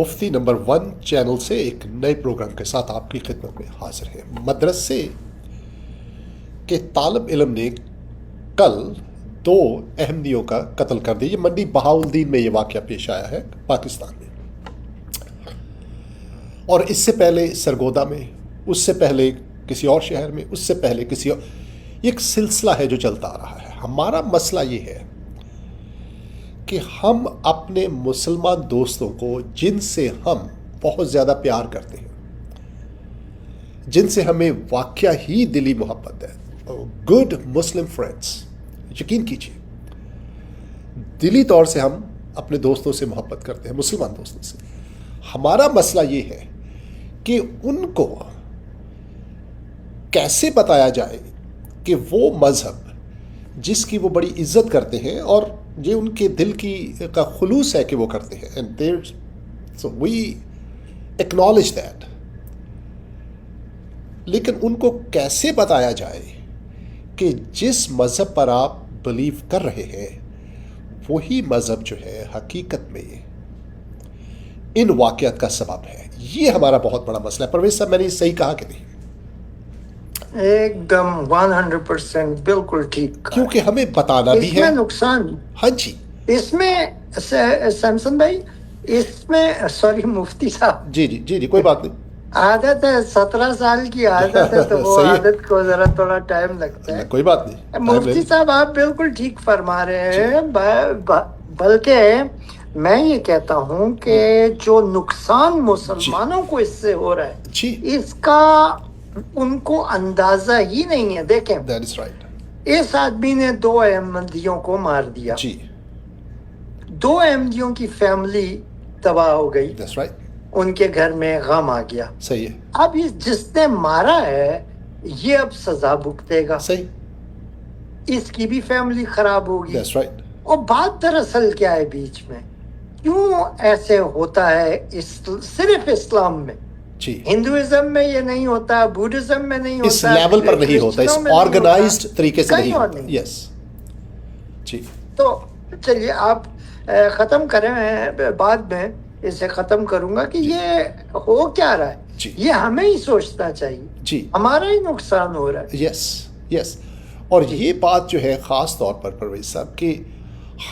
مفتی number 1 channel سے ایک نئے پروگرام کے ساتھ آپ کی خدمت میں حاضر ہے۔ مدرسے کے طالب علم نے کل 2 احمدیوں کا قتل کر دیا۔ یہ منڈی بہاؤالدین میں یہ واقعہ پیش آیا ہے پاکستان میں، اور اس سے پہلے سرگودا میں، اس سے پہلے کسی اور شہر میں، اس سے پہلے کسی اور، یہ ایک سلسلہ ہے جو چلتا آ رہا ہے۔ ہمارا مسئلہ یہ ہے کہ ہم اپنے مسلمان دوستوں کو، جن سے ہم بہت زیادہ پیار کرتے ہیں، جن سے ہمیں واقعہ ہی دلی محبت ہے، گڈ مسلم فرینڈس، یقین کیجیے دلی طور سے ہم اپنے دوستوں سے محبت کرتے ہیں، مسلمان دوستوں سے۔ ہمارا مسئلہ یہ ہے کہ ان کو کیسے بتایا جائے کہ وہ مذہب جس کی وہ بڑی عزت کرتے ہیں اور یہ ان کے دل کا خلوص ہے کہ وہ کرتے ہیں، and so we acknowledge that، لیکن ان کو کیسے بتایا جائے کہ جس مذہب پر آپ بلیو کر رہے ہیں وہی مذہب جو ہے حقیقت میں ان واقعات کا سبب ہے۔ یہ ہمارا بہت بڑا مسئلہ ہے۔ پرویز صاحب، میں نے صحیح کہا کہ نہیں؟ ایک دم 100% بالکل ٹھیک کہا۔ کیونکہ ہمیں بتانا بھی ہے، اس میں نقصان، ہاں جی، اس میں سیمسن بھائی، اس میں سوری مفتی صاحب، جی کوئی بات نہیں، عادت ہے 17 سال کی عادت ہے تو وہ صحیح ہے، عادت کو ذرا تھوڑا ٹائم لگتا ہے۔ کوئی بات نہیں، مفتی صاحب آپ بالکل ٹھیک فرما رہے ہیں، بلکہ میں یہ کہتا ہوں کہ جو نقصان مسلمانوں کو اس سے ہو رہا ہے جی، اس کا ان کو اندازہ ہی نہیں ہے۔ دیکھیں، that is right، اس آدمی نے 2 احمدیوں کو مار دیا، جی 2 احمدیوں کی فیملی تباہ ہو گئی، that's right، ان کے گھر میں غم آ گیا۔ صحیح ہے، اب جس نے مارا ہے یہ اب سزا بھگتے گا، صحیح، اس کی بھی فیملی خراب ہوگی۔ that's right، اور بات دراصل کیا ہے بیچ میں، کیوں ایسے ہوتا ہے صرف اسلام میں؟ جی ہندوازم میں یہ نہیں ہوتا، بودھزم میں نہیں ہوتا، اس لیول پر نہیں ہوتا، اس آرگنائزڈ طریقے سے نہیں ہوتا، نہیں۔ یس جی، تو چلیے آپ ختم کریں، میں بعد میں اسے ختم کروں گا کہ یہ ہو کیا رہا ہے۔ جی یہ ہمیں ہی سوچنا چاہیے، جی، ہمارا ہی نقصان ہو رہا ہے۔ یس، اور یہ بات جو ہے خاص طور پر پرویز صاحب کہ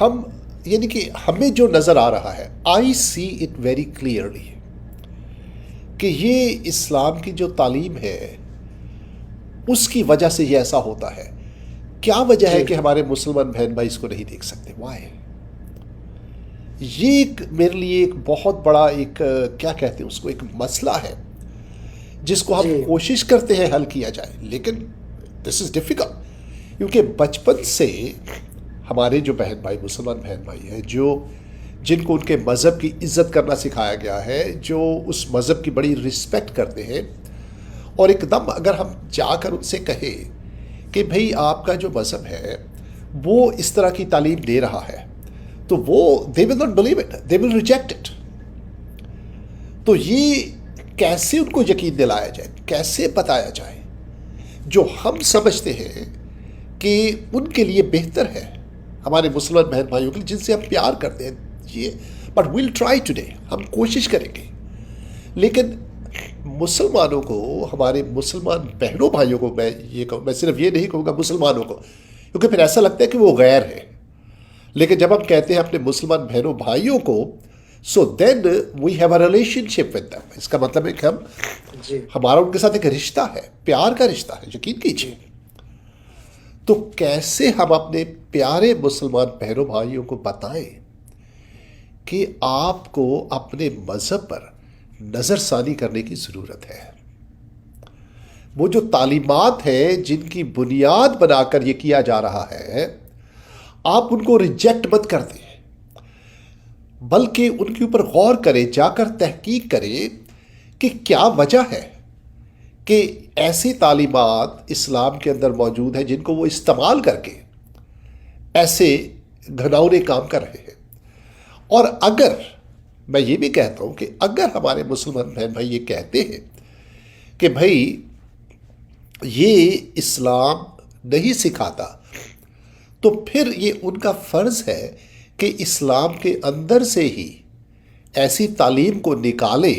ہم، یعنی کہ ہمیں جو نظر آ رہا ہے، آئی سی اٹ ویری کلیئرلی، کہ یہ اسلام کی جو تعلیم ہے اس کی وجہ سے یہ ایسا ہوتا ہے۔ کیا وجہ ہے کہ ہمارے مسلمان بہن بھائی اس کو نہیں دیکھ سکتے؟ وائی؟ یہ میرے لیے ایک بہت بڑا ایک کیا کہتے ہیں اس کو، ایک مسئلہ ہے جس کو ہم کوشش کرتے ہیں حل کیا جائے، لیکن دس از ڈیفیکلٹ، کیونکہ بچپن سے ہمارے جو بہن بھائی، مسلمان بہن بھائی ہیں، جن کو ان کے مذہب کی عزت کرنا سکھایا گیا ہے، جو اس مذہب کی بڑی رسپیکٹ کرتے ہیں، اور ایک دم اگر ہم جا کر ان سے کہیں کہ بھئی آپ کا جو مذہب ہے وہ اس طرح کی تعلیم دے رہا ہے، تو وہ they will not believe it, they will reject it۔ تو یہ کیسے ان کو یقین دلایا جائے، کیسے بتایا جائے جو ہم سمجھتے ہیں کہ ان کے لیے بہتر ہے، ہمارے مسلمان بہن بھائیوں کے لیے جن سے ہم پیار کرتے ہیں، یہ بٹ ویل ٹرائی ٹوڈے، ہم کوشش کریں گے، لیکن مسلمانوں کو، ہمارے مسلمان بہنوں بھائیوں کو، میں یہ کہوں، میں صرف یہ نہیں کہوں گا مسلمانوں کو، کیونکہ پھر ایسا لگتا ہے کہ وہ غیر ہے، لیکن جب ہم کہتے ہیں اپنے مسلمان بہنوں بھائیوں کو، so then we have a relationship with them, اس کا مطلب ہے کہ ہمارا ان کے ساتھ ایک رشتہ ہے، پیار کا رشتہ ہے، یقین کیجیے۔ تو کیسے ہم اپنے پیارے مسلمان بہنوں بھائیوں کو بتائیں کہ آپ کو اپنے مذہب پر نظر ثانی کرنے کی ضرورت ہے؟ وہ جو تعلیمات ہیں جن کی بنیاد بنا کر یہ کیا جا رہا ہے، آپ ان کو ریجیکٹ مت کر دیں، بلکہ ان کے اوپر غور کریں، جا کر تحقیق کریں کہ کیا وجہ ہے کہ ایسی تعلیمات اسلام کے اندر موجود ہیں جن کو وہ استعمال کر کے ایسے گھناؤنے کام کر رہے ہیں۔ اور اگر میں یہ بھی کہتا ہوں کہ اگر ہمارے مسلمان بہن بھائی یہ کہتے ہیں کہ بھائی یہ اسلام نہیں سکھاتا، تو پھر یہ ان کا فرض ہے کہ اسلام کے اندر سے ہی ایسی تعلیم کو نکالے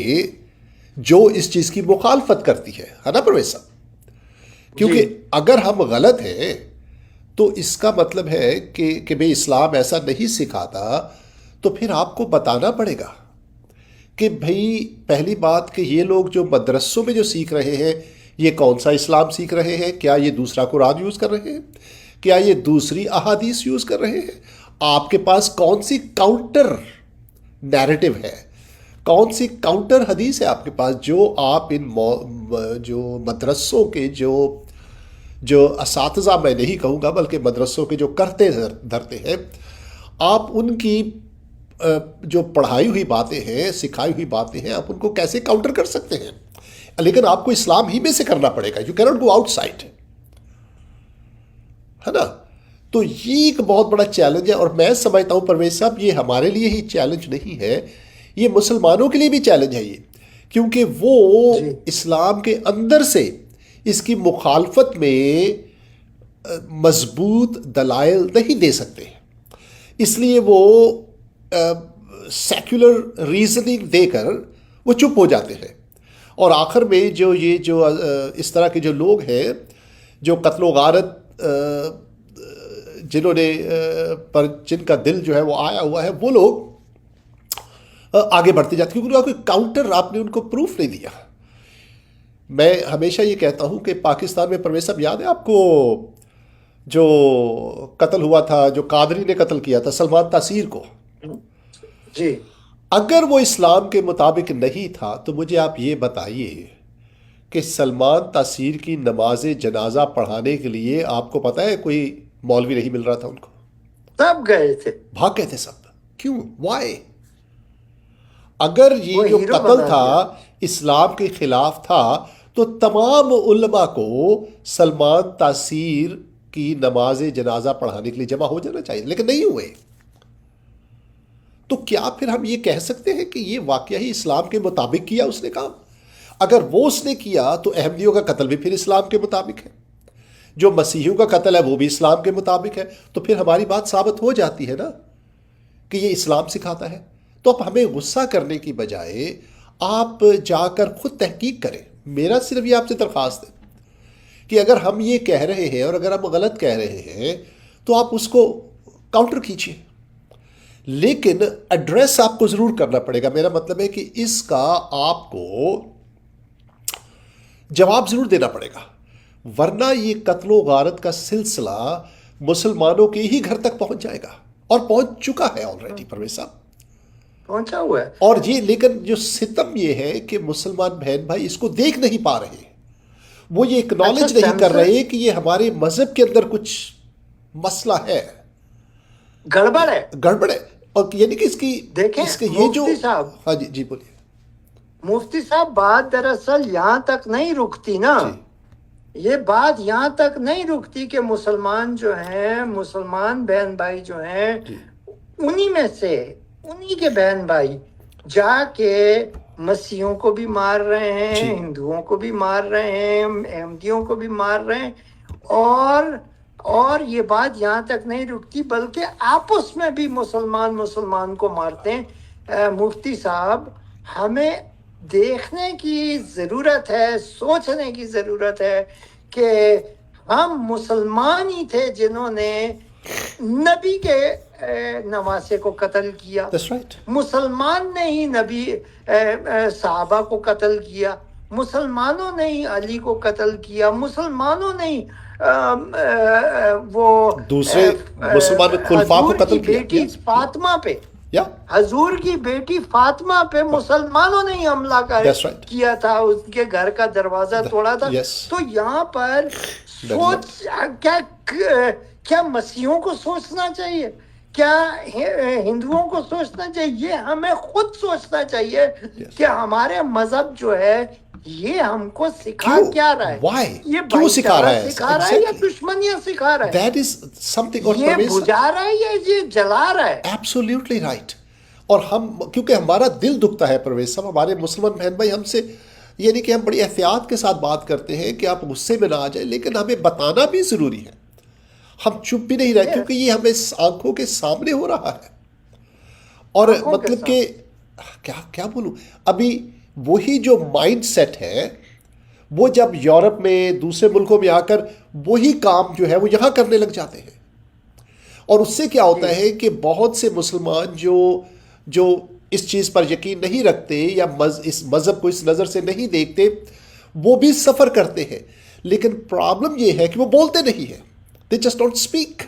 جو اس چیز کی مخالفت کرتی ہے نا پرویز صاحب؟ کیونکہ اگر ہم غلط ہیں تو اس کا مطلب ہے کہ بھئی اسلام ایسا نہیں سکھاتا، تو پھر آپ کو بتانا پڑے گا کہ بھئی پہلی بات کہ یہ لوگ جو مدرسوں میں جو سیکھ رہے ہیں یہ کون سا اسلام سیکھ رہے ہیں؟ کیا یہ دوسرا قرآن یوز کر رہے ہیں؟ کیا یہ دوسری احادیث یوز کر رہے ہیں؟ آپ کے پاس کون سی کاؤنٹر نیریٹو ہے، کون سی کاؤنٹر حدیث ہے آپ کے پاس جو آپ ان جو مدرسوں کے جو اساتذہ، میں نہیں کہوں گا بلکہ مدرسوں کے جو کرتے دھرتے ہیں، آپ ان کی جو پڑھائی ہوئی باتیں ہیں، سکھائی ہوئی باتیں ہیں، آپ ان کو کیسے کاؤنٹر کر سکتے ہیں؟ لیکن آپ کو اسلام ہی میں سے کرنا پڑے گا، you can't go outside, ہے نا؟ تو یہ ایک بہت بڑا چیلنج ہے، اور میں سمجھتا ہوں پرویز صاحب یہ ہمارے لیے ہی چیلنج نہیں ہے، یہ مسلمانوں کے لیے بھی چیلنج ہے یہ، کیونکہ وہ اسلام کے اندر سے اس کی مخالفت میں مضبوط دلائل نہیں دے سکتے، اس لیے وہ سیکولر ریزننگ دے کر وہ چپ ہو جاتے ہیں، اور آخر میں جو اس طرح کے جو لوگ ہیں جو قتل و غارت جنہوں نے پر جن کا دل جو ہے وہ آیا ہوا ہے، وہ لوگ آگے بڑھتے جاتے ہیں، کیونکہ کوئی کاؤنٹر آپ نے ان کو پروف نہیں دیا۔ میں ہمیشہ یہ کہتا ہوں کہ پاکستان میں پرویز صاحب یاد ہے آپ کو جو قتل ہوا تھا، جو قادری نے قتل کیا تھا سلمان تاثیر کو؟ جی، اگر وہ اسلام کے مطابق نہیں تھا تو مجھے آپ یہ بتائیے کہ سلمان تاثیر کی نماز جنازہ پڑھانے کے لیے آپ کو پتہ ہے کوئی مولوی نہیں مل رہا تھا ان کو؟ سب گئے تھے، بھاگ گئے تھے سب۔ کیوں؟ وائی؟ اگر یہ جو قتل تھا اسلام کے خلاف تھا تو تمام علماء کو سلمان تاثیر کی نماز جنازہ پڑھانے کے لیے جمع ہو جانا چاہیے، لیکن نہیں ہوئے۔ تو کیا پھر ہم یہ کہہ سکتے ہیں کہ یہ واقعہ ہی اسلام کے مطابق کیا اس نے کام؟ اگر وہ اس نے کیا تو احمدیوں کا قتل بھی پھر اسلام کے مطابق ہے، جو مسیحیوں کا قتل ہے وہ بھی اسلام کے مطابق ہے، تو پھر ہماری بات ثابت ہو جاتی ہے نا کہ یہ اسلام سکھاتا ہے۔ تو اب ہمیں غصہ کرنے کی بجائے آپ جا کر خود تحقیق کریں۔ میرا صرف یہ آپ سے درخواست ہے کہ اگر ہم یہ کہہ رہے ہیں اور اگر ہم غلط کہہ رہے ہیں تو آپ اس کو کاؤنٹر کیجیے، لیکن ایڈریس آپ کو ضرور کرنا پڑے گا۔ میرا مطلب ہے کہ اس کا آپ کو جواب ضرور دینا پڑے گا، ورنہ یہ قتل و غارت کا سلسلہ مسلمانوں کے ہی گھر تک پہنچ جائے گا، اور پہنچ چکا ہے آلریڈی پرویز صاحب، پہنچا ہوا ہے۔ اور یہ لیکن جو ستم یہ ہے کہ مسلمان بہن بھائی اس کو دیکھ نہیں پا رہے، وہ یہ اکنالج نہیں کر رہے کہ یہ ہمارے مذہب کے اندر کچھ مسئلہ ہے، گڑبڑ ہے، اور یعنی کہ اس کی دیکھیں یہ جو صاحب، ہاں جی بولیے مفتی صاحب، بات دراصل یہاں تک نہیں رکتی نا، یہ بات یہاں تک نہیں رکتی کہ مسلمان جو ہیں، مسلمان بہن بھائی جو ہیں، انہی میں سے انہی کے بہن بھائی جا کے مسیحوں کو بھی مار رہے ہیں، ہندوؤں کو بھی مار رہے ہیں، احمدیوں کو بھی مار رہے ہیں، اور یہ بات یہاں تک نہیں رکتی بلکہ آپس میں بھی مسلمان کو مارتے ہیں۔ مفتی صاحب، ہمیں دیکھنے کی ضرورت ہے، سوچنے کی ضرورت ہے کہ ہم مسلمان ہی تھے جنہوں نے نبی کے نواسے کو قتل کیا، مسلمان نے ہی نبی صحابہ کو قتل کیا، مسلمانوں نے ہی علی کو قتل کیا، مسلمانوں نے ہی وہ دوسرے مسلمان خلفاء کو قتل کیا، بیٹی فاطمہ پہ، حضور کی بیٹی فاطمہ پہ مسلمانوں نے ہی حملہ کیا تھا، اس کے گھر کا دروازہ توڑا تھا۔ تو یہاں پر سوچ کیا مسیحوں کو سوچنا چاہیے، کیا ہندوؤں کو سوچنا چاہیے؟ یہ ہمیں خود سوچنا چاہیے کہ ہمارے مذہب جو ہے یہ ہم کو سکھا کیا رہا ہے، یہ کیوں سکھا رہا ہے یا دشمنیاں سکھا رہا ہے، یہ بجھا رہا ہے یا یہ جلا رہا ہے؟ Absolutely right. اور ہم کیونکہ ہمارا دل دکھتا ہے پرویز صاحب، ہمارے مسلمان بہن بھائی ہم سے یعنی کہ ہم بڑی احتیاط کے ساتھ بات کرتے ہیں کہ آپ غصے میں نہ آ جائیں، لیکن ہمیں بتانا بھی ضروری ہے، ہم چپ بھی نہیں رہے کیونکہ یہ ہمیں آنکھوں کے سامنے ہو رہا ہے، اور مطلب کہ کیا بولوں، ابھی وہی جو مائنڈ سیٹ ہے وہ جب یورپ میں دوسرے ملکوں میں آ کر وہی کام جو ہے وہ یہاں کرنے لگ جاتے ہیں، اور اس سے کیا ہوتا ہے کہ بہت سے مسلمان جو اس چیز پر یقین نہیں رکھتے یا اس مذہب کو اس نظر سے نہیں دیکھتے، وہ بھی سفر کرتے ہیں، لیکن پرابلم یہ ہے کہ وہ بولتے نہیں ہیں. They just don't speak.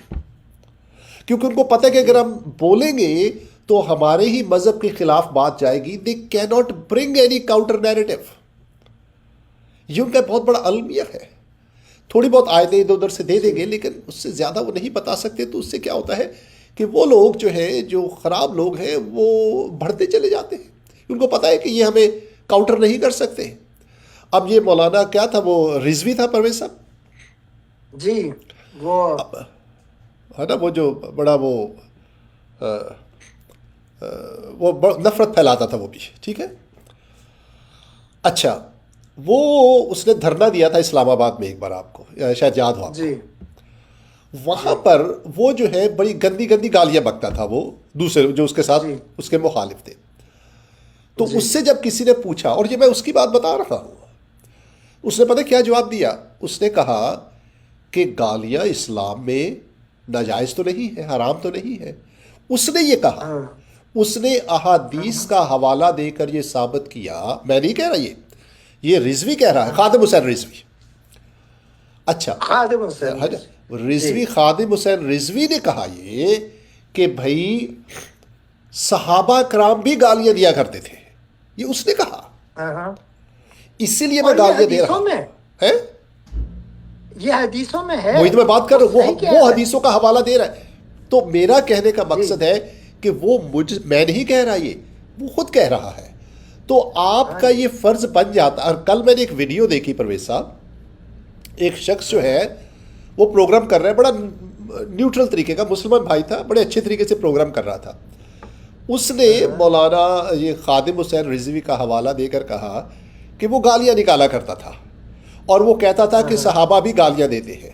کیونکہ ان کو پتہ ہے کہ اگر ہم بولیں گے تو ہمارے ہی مذہب کے خلاف بات جائے گی. They cannot bring any counter narrative. یہ ان کا بہت بڑا المیہ ہے. تھوڑی بہت آیتیں ادھر ادھر سے دے دیں گے لیکن اس سے زیادہ وہ نہیں بتا سکتے. تو اس سے کیا ہوتا ہے کہ وہ لوگ جو ہیں، جو خراب لوگ ہیں، وہ بڑھتے چلے جاتے ہیں. ان کو پتہ ہے کہ یہ ہمیں کاؤنٹر نہیں کر سکتے. اب یہ مولانا کیا تھا، وہ رضوی تھا پرویز صاحب جی، وہ ہے نا، وہ جو بڑا وہ نفرت پھیلاتا تھا وہ بھی، ٹھیک ہے. اچھا، وہ اس نے دھرنا دیا تھا اسلام آباد میں ایک بار، آپ کو شاید یاد ہو آپ کو. جی وہاں پر وہ جو ہے بڑی گندی گندی گالیاں بکتا تھا وہ دوسرے جو اس کے ساتھ جی اس کے مخالف تھے. تو اس سے جب کسی نے پوچھا، اور یہ میں اس کی بات بتا رہا ہوں، اس نے پتہ کیا جواب دیا؟ اس نے کہا کہ گالیاں اسلام میں ناجائز تو نہیں ہے، حرام تو نہیں ہے. اس نے یہ کہا، اس نے احادیث کا حوالہ دے کر یہ ثابت کیا. میں نہیں کہہ رہا، یہ رضوی کہہ رہا ہے، خادم حسین رضوی. اچھا، خادم حسین رضوی، خادم حسین رضوی نے کہا یہ کہ بھائی صحابہ کرام بھی گالیاں دیا کرتے تھے. یہ اس نے کہا، اسی لیے میں گالیاں دے رہا ہوں. یہ حدیثوں میں ہے، وہی تو میں بات کر رہا ہوں، وہ حدیثوں کا حوالہ دے رہا ہے. تو میرا کہنے کا مقصد ہے کہ وہ میں نہیں کہہ رہا، یہ وہ خود کہہ رہا ہے. تو آپ کا یہ فرض بن جاتا. اور کل میں نے ایک ویڈیو دیکھی پرویز صاحب، ایک شخص جو ہے وہ پروگرام کر رہا ہے، بڑا نیوٹرل طریقے کا مسلمان بھائی تھا، بڑے اچھے طریقے سے پروگرام کر رہا تھا. اس نے مولانا یہ خادم حسین رضوی کا حوالہ دے کر کہا کہ وہ گالیاں نکالا کرتا تھا، اور وہ کہتا تھا کہ صحابہ بھی گالیاں دیتے ہیں.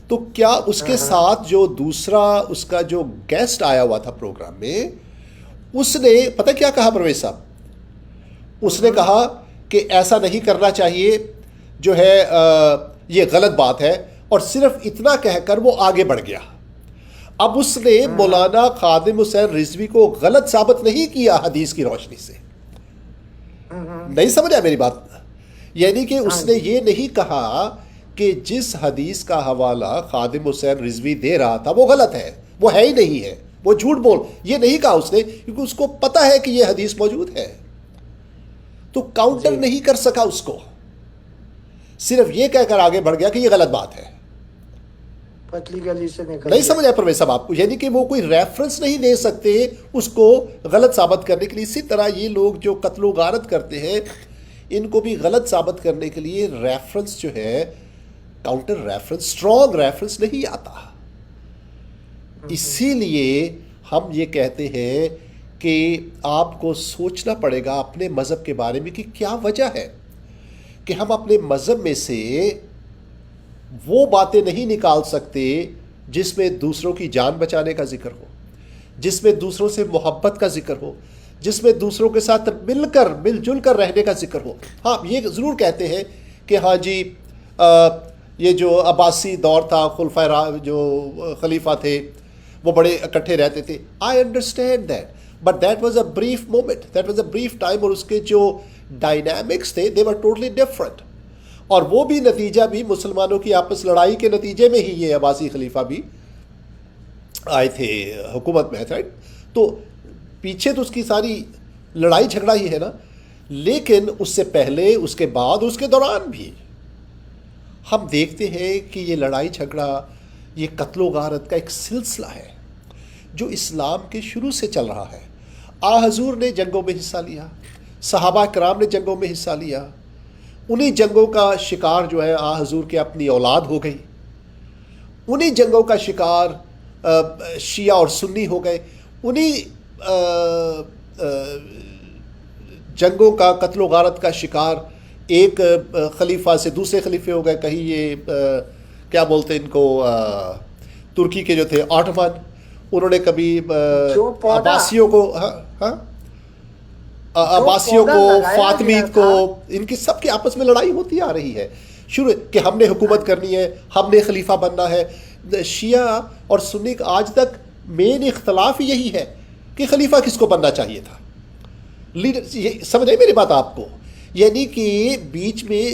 تو کیا اس کے ساتھ جو دوسرا اس کا جو گیسٹ آیا ہوا تھا پروگرام میں، اس نے پتہ کیا کہا پرویز صاحب؟ اس نے کہا کہ ایسا نہیں کرنا چاہیے، جو ہے یہ غلط بات ہے، اور صرف اتنا کہہ کر وہ آگے بڑھ گیا. اب اس نے مولانا خادم حسین رضوی کو غلط ثابت نہیں کیا حدیث کی روشنی سے. نہیں سمجھا میری بات؟ یعنی کہ اس نے یہ نہیں کہا کہ جس حدیث کا حوالہ خادم حسین رضوی دے رہا تھا وہ غلط ہے، وہ ہے ہی نہیں ہے، وہ جھوٹ بول. یہ نہیں کہا اس نے، کیونکہ اس کو پتہ ہے کہ یہ حدیث موجود ہے. تو کاؤنٹر نہیں کر سکا اس کو، صرف یہ کہہ کر آگے بڑھ گیا کہ یہ غلط بات ہے. پتلی گلی سے نکل نہیں سمجھا پرویز صاحب آپ کو؟ یعنی کہ وہ کوئی ریفرنس نہیں دے سکتے اس کو غلط ثابت کرنے کے لیے. اسی طرح یہ لوگ جو قتل و غارت کرتے ہیں، ان کو بھی غلط ثابت کرنے کے لیے ریفرنس جو ہے، کاؤنٹر ریفرنس، اسٹرانگ ریفرنس نہیں آتا. اسی لیے ہم یہ کہتے ہیں کہ آپ کو سوچنا پڑے گا اپنے مذہب کے بارے میں کہ کیا وجہ ہے کہ ہم اپنے مذہب میں سے وہ باتیں نہیں نکال سکتے جس میں دوسروں کی جان بچانے کا ذکر ہو، جس میں دوسروں سے محبت کا ذکر ہو، جس میں دوسروں کے ساتھ مل جل کر رہنے کا ذکر ہو. ہاں، یہ ضرور کہتے ہیں کہ ہاں جی یہ جو عباسی دور تھا، خلفائے جو خلیفہ تھے وہ بڑے اکٹھے رہتے تھے. I understand that, but that was a brief moment, that was a brief time, اور اس کے جو ڈائنامکس تھے دے ور ٹوٹلی ڈفرنٹ. اور وہ بھی نتیجہ بھی مسلمانوں کی آپس لڑائی کے نتیجے میں ہی یہ عباسی خلیفہ بھی آئے تھے حکومت میں، رائٹ؟ تو پیچھے تو اس کی ساری لڑائی جھگڑا ہی ہے نا. لیکن اس سے پہلے، اس کے بعد، اس کے دوران بھی ہم دیکھتے ہیں کہ یہ لڑائی جھگڑا، یہ قتل و غارت کا ایک سلسلہ ہے جو اسلام کے شروع سے چل رہا ہے. حضور نے جنگوں میں حصہ لیا، صحابہ کرام نے جنگوں میں حصہ لیا. انہی جنگوں کا شکار جو ہے حضور کے اپنی اولاد ہو گئی. انہی جنگوں کا شکار شیعہ اور سنی ہو گئے. انہی جنگوں کا قتل و غارت کا شکار ایک خلیفہ سے دوسرے خلیفے ہو گئے. کہیں یہ کیا بولتے ان کو، ترکی کے جو تھے آٹومن، انہوں نے کبھی عباسیوں کو عباسیوں کو، فاطمید کو، ان کی سب کی آپس میں لڑائی ہوتی آ رہی ہے شروع کہ ہم نے حکومت کرنی ہے، ہم نے خلیفہ بننا ہے. شیعہ اور سنی کا آج تک مین اختلاف یہی ہے کہ خلیفہ کس کو بننا چاہیے تھا. لیڈر سمجھے میری بات آپ کو؟ یعنی کہ بیچ میں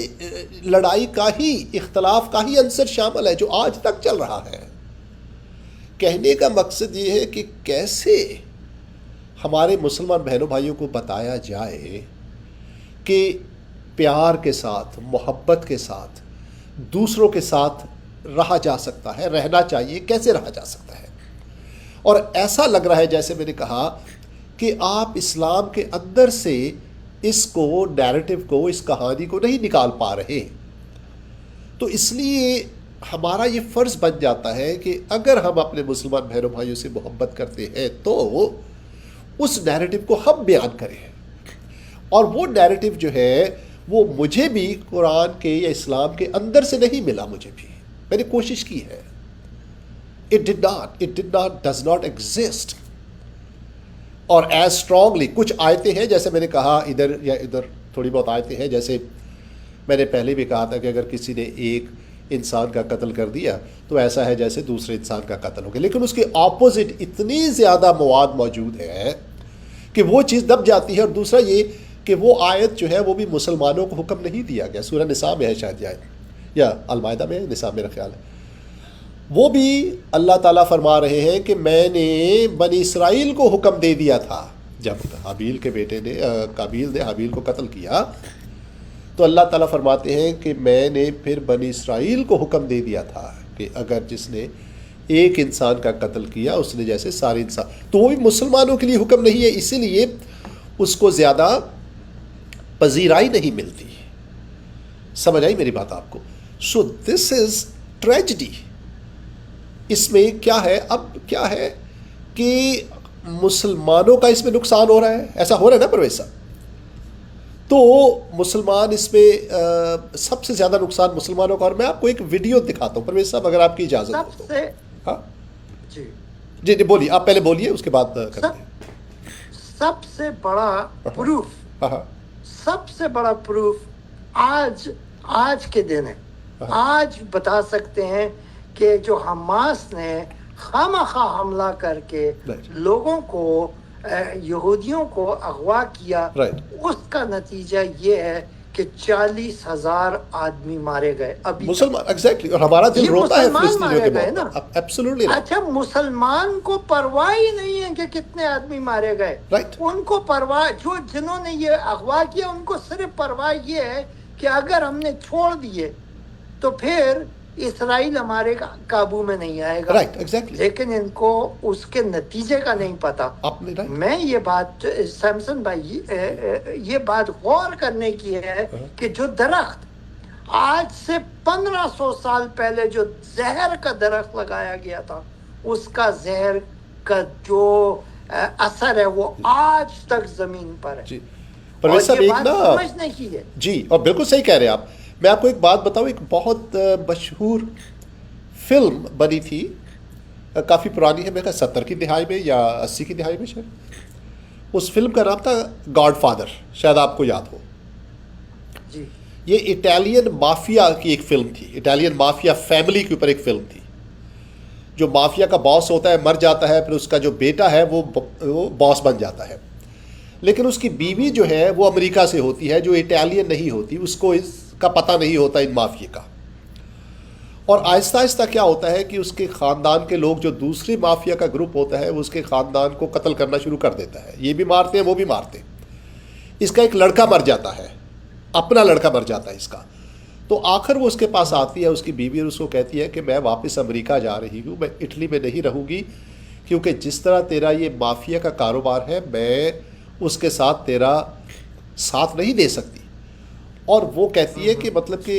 لڑائی کا ہی، اختلاف کا ہی عنصر شامل ہے جو آج تک چل رہا ہے. کہنے کا مقصد یہ ہے کہ کیسے ہمارے مسلمان بہنوں بھائیوں کو بتایا جائے کہ پیار کے ساتھ، محبت کے ساتھ دوسروں کے ساتھ رہا جا سکتا ہے، رہنا چاہیے، کیسے رہا جا سکتا ہے. اور ایسا لگ رہا ہے جیسے میں نے کہا کہ آپ اسلام کے اندر سے اس کو، نیریٹو کو، اس کہانی کو نہیں نکال پا رہے. تو اس لیے ہمارا یہ فرض بن جاتا ہے کہ اگر ہم اپنے مسلمان بہنوں بھائیوں سے محبت کرتے ہیں تو اس نیریٹو کو ہم بیان کریں. اور وہ نیریٹو جو ہے وہ مجھے بھی قرآن کے یا اسلام کے اندر سے نہیں ملا. مجھے بھی میں نے کوشش کی ہے. it does not exist. اور ایز اسٹرانگلی کچھ آیتیں ہیں، جیسے میں نے کہا ادھر یا ادھر تھوڑی بہت آیتیں ہیں. جیسے میں نے پہلے بھی کہا تھا کہ اگر کسی نے ایک انسان کا قتل کر دیا تو ایسا ہے جیسے دوسرے انسان کا قتل ہو گیا. لیکن اس کے اپوزٹ اتنی زیادہ مواد موجود ہے کہ وہ چیز دب جاتی ہے. اور دوسرا یہ کہ وہ آیت جو ہے وہ بھی مسلمانوں کو حکم نہیں دیا گیا. سورہ نساء میں ہے شاید یہ آیت، یا المائدہ میں ہے، نساء میرا خیال ہے. وہ بھی اللہ تعالیٰ فرما رہے ہیں کہ میں نے بنی اسرائیل کو حکم دے دیا تھا. جب حابیل کے بیٹے نے، قابیل نے حابیل کو قتل کیا تو اللہ تعالیٰ فرماتے ہیں کہ میں نے پھر بنی اسرائیل کو حکم دے دیا تھا کہ اگر جس نے ایک انسان کا قتل کیا اس نے جیسے سارے انسان، تو وہ بھی مسلمانوں کے لیے حکم نہیں ہے. اسی لیے اس کو زیادہ پذیرائی نہیں ملتی. سمجھ آئی میری بات آپ کو؟ سو دس از ٹریجڈی. اس میں کیا ہے، اب کیا ہے کہ مسلمانوں کا اس میں نقصان ہو رہا ہے. ایسا ہو رہا ہے نا پرویز صاحب؟ تو مسلمان اس میں سب سے زیادہ نقصان مسلمانوں کا. اور میں آپ کو ایک ویڈیو دکھاتا ہوں پرویز صاحب اگر آپ کی اجازت ہو تو. ہاں جی بولیے، آپ پہلے بولیے اس کے بعد کرتے ہیں. سب سے بڑا پروف، سب سے بڑا پروف آج کے دن ہے. آج بتا سکتے ہیں کہ جو حماس نے خامخواہ حملہ کر کے لوگوں کو، یہودیوں کو اغوا کیا، اس کا نتیجہ یہ ہے کہ 40,000 آدمی مارے گئے. ابھی مسلمان ایگزیکٹلی. اور ہمارا دل روتا ہے فلسطینیوں کے موت پر. ایبسولوٹلی. اچھا، مسلمان کو پرواہ ہی نہیں ہے کہ کتنے آدمی مارے گئے. ان کو پرواہ، جنہوں نے یہ اغوا کیا ان کو صرف پرواہ یہ ہے کہ اگر ہم نے چھوڑ دیے تو پھر اسرائیل ہمارے قابو میں نہیں آئے گا. لیکن ان کو اس کے نتیجے کا نہیں پتا. میں یہ بات سیمسن بھائی، یہ بات غور کرنے کی ہے کہ جو درخت آج سے 1500 سال پہلے جو زہر کا درخت لگایا گیا تھا، اس کا زہر کا جو اثر ہے وہ آج تک زمین پر ہے. اور یہ بات سمجھنے کی ہے. جی، اور بالکل صحیح کہہ رہے ہیں آپ. میں آپ کو ایک بات بتاؤں، ایک بہت مشہور فلم بنی تھی، کافی پرانی ہے، میرے خیال 70 کی دہائی میں یا 80 کی دہائی میں شاید. اس فلم کا نام تھا گاڈ فادر، شاید آپ کو یاد ہو. جی، یہ اٹالین مافیا کی ایک فلم تھی. اٹالین مافیا فیملی کے اوپر ایک فلم تھی. جو مافیا کا باس ہوتا ہے مر جاتا ہے، پھر اس کا جو بیٹا ہے وہ باس بن جاتا ہے. لیکن اس کی بیوی جو ہے وہ امریکہ سے ہوتی ہے، جو اٹالین نہیں ہوتی. اس کو اس کا پتہ نہیں ہوتا ان مافیا کا. اور آہستہ آہستہ کیا ہوتا ہے کہ اس کے خاندان کے لوگ، جو دوسری مافیا کا گروپ ہوتا ہے، وہ اس کے خاندان کو قتل کرنا شروع کر دیتا ہے. یہ بھی مارتے ہیں، وہ بھی مارتے ہیں. اس کا ایک لڑکا مر جاتا ہے، اپنا لڑکا مر جاتا ہے اس کا. تو آخر وہ اس کے پاس آتی ہے، اس کی بیوی، اور اس کو کہتی ہے کہ میں واپس امریکہ جا رہی ہوں، میں اٹلی میں نہیں رہوں گی، کیونکہ جس طرح تیرا یہ مافیا کا کاروبار ہے میں اس کے ساتھ تیرا ساتھ نہیں دے سکتی. اور وہ کہتی ہے کہ مطلب کہ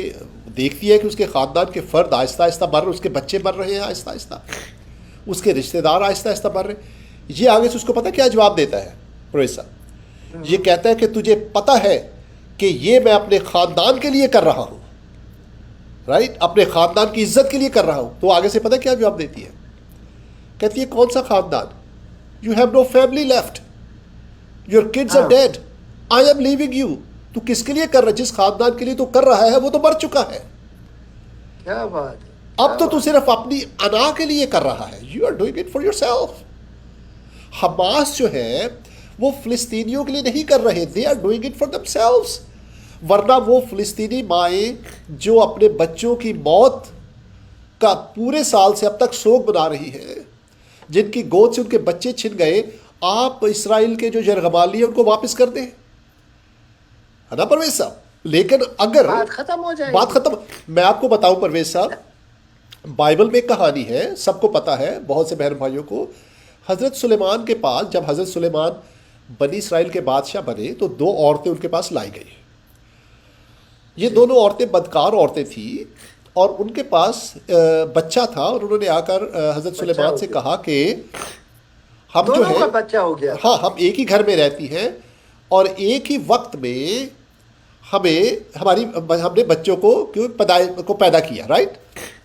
دیکھتی ہے کہ اس کے خاندان کے فرد آہستہ آہستہ مر رہے، اس کے بچے مر رہے ہیں آہستہ آہستہ، اس کے رشتہ دار آہستہ آہستہ مر رہے. یہ آگے سے اس کو پتہ کیا جواب دیتا ہے پرویز صاحب؟ یہ کہتا ہے کہ تجھے پتہ ہے کہ یہ میں اپنے خاندان کے لیے کر رہا ہوں، رائٹ، اپنے خاندان کی عزت کے لیے کر رہا ہوں. تو آگے سے پتہ کیا جواب دیتی ہے؟ کہتی ہے کون سا خاندان؟ You have no family left, your kids are dead. I am leaving you. تو کس کے لیے کر رہا ہے؟ جس خاندان کے لیے تو کر رہا ہے وہ تو مر چکا ہے. کیا بات ہے. اب تو صرف اپنی انا کے لیے کر رہا ہے. You are doing it for yourself. Hamas جو ہے وہ فلسطینیوں کے لیے نہیں کر رہے, they are doing it for themselves. ورنہ وہ فلسطینی مائیں جو اپنے بچوں کی موت کا پورے سال سے اب تک سوگ بنا رہی ہے, جن کی گود سے ان کے بچے چھن گئے, آپ اسرائیل کے جو یرغمالی ہیں ان کو واپس کر دیں, ہے نا پرویز صاحب. لیکن اگر بات ختم ہو جائے, بات ختم. میں آپ کو بتاؤں پرویز صاحب, بائبل میں ایک کہانی ہے, سب کو پتا ہے, بہت سے بہن بھائیوں کو. حضرت سلیمان کے پاس جب حضرت سلیمان بنی اسرائیل کے بادشاہ بنے تو 2 عورتیں ان کے پاس لائی گئی. یہ دونوں عورتیں بدکار عورتیں تھیں اور ان کے پاس بچہ تھا, اور انہوں نے آ کر حضرت سلیمان سے کہا کہ ہم جو ہے بچہ ہو گیا, ہاں ہم ایک ہی گھر میں رہتی ہیں اور ایک ہی وقت میں ہم نے بچوں کو پیدا کیا, رائٹ,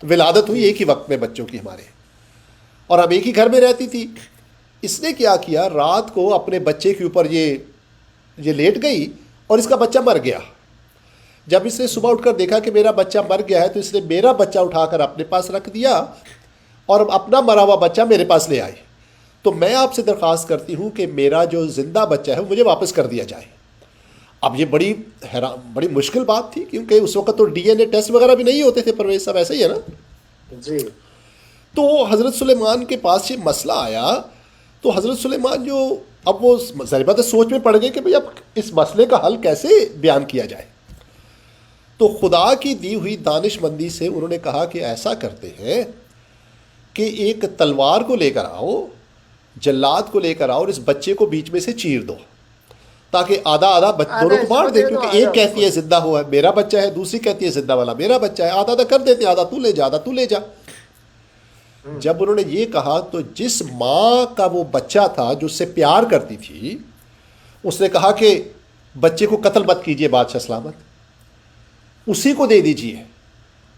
ولادت ہوئی ایک ہی وقت میں بچوں کی ہمارے, اور ہم ایک ہی گھر میں رہتی تھی. اس نے کیا کیا, رات کو اپنے بچے کے اوپر یہ لیٹ گئی اور اس کا بچہ مر گیا. جب اس نے صبح اٹھ کر دیکھا کہ میرا بچہ مر گیا ہے تو اس نے میرا بچہ اٹھا کر اپنے پاس رکھ دیا اور اپنا مرا ہوا بچہ میرے پاس لے آئی. تو میں آپ سے درخواست کرتی ہوں کہ میرا جو زندہ بچہ ہے مجھے واپس کر دیا جائے. اب یہ بڑی مشکل بات تھی, کیونکہ اس وقت تو ڈی این اے ٹیسٹ وغیرہ بھی نہیں ہوتے تھے پرویز صاحب, ایسا ہی ہے نا جی. تو حضرت سلیمان کے پاس یہ مسئلہ آیا تو حضرت سلیمان جو اب وہ ظاہر بات ہے سوچ میں پڑ گئے کہ بھئی اب اس مسئلے کا حل کیسے بیان کیا جائے. تو خدا کی دی ہوئی دانش مندی سے انہوں نے کہا کہ ایسا کرتے ہیں کہ ایک تلوار کو لے کر آؤ, جلاد کو لے کر آؤ اور اس بچے کو بیچ میں سے چیر دو تاکہ آدھا دونوں کو مار دے, کیونکہ ایک کہتی ہے زندہ ہوا ہے میرا بچہ ہے, دوسری کہتی ہے زندہ والا میرا بچہ ہے, آدھا کر دیتے, آدھا تو لے جا, آدھا تو لے جا. جب انہوں نے یہ کہا تو جس ماں کا وہ بچہ تھا جو اس سے پیار کرتی تھی, اس نے کہا کہ بچے کو قتل مت کیجئے بادشاہ سلامت, اسی کو دے دیجئے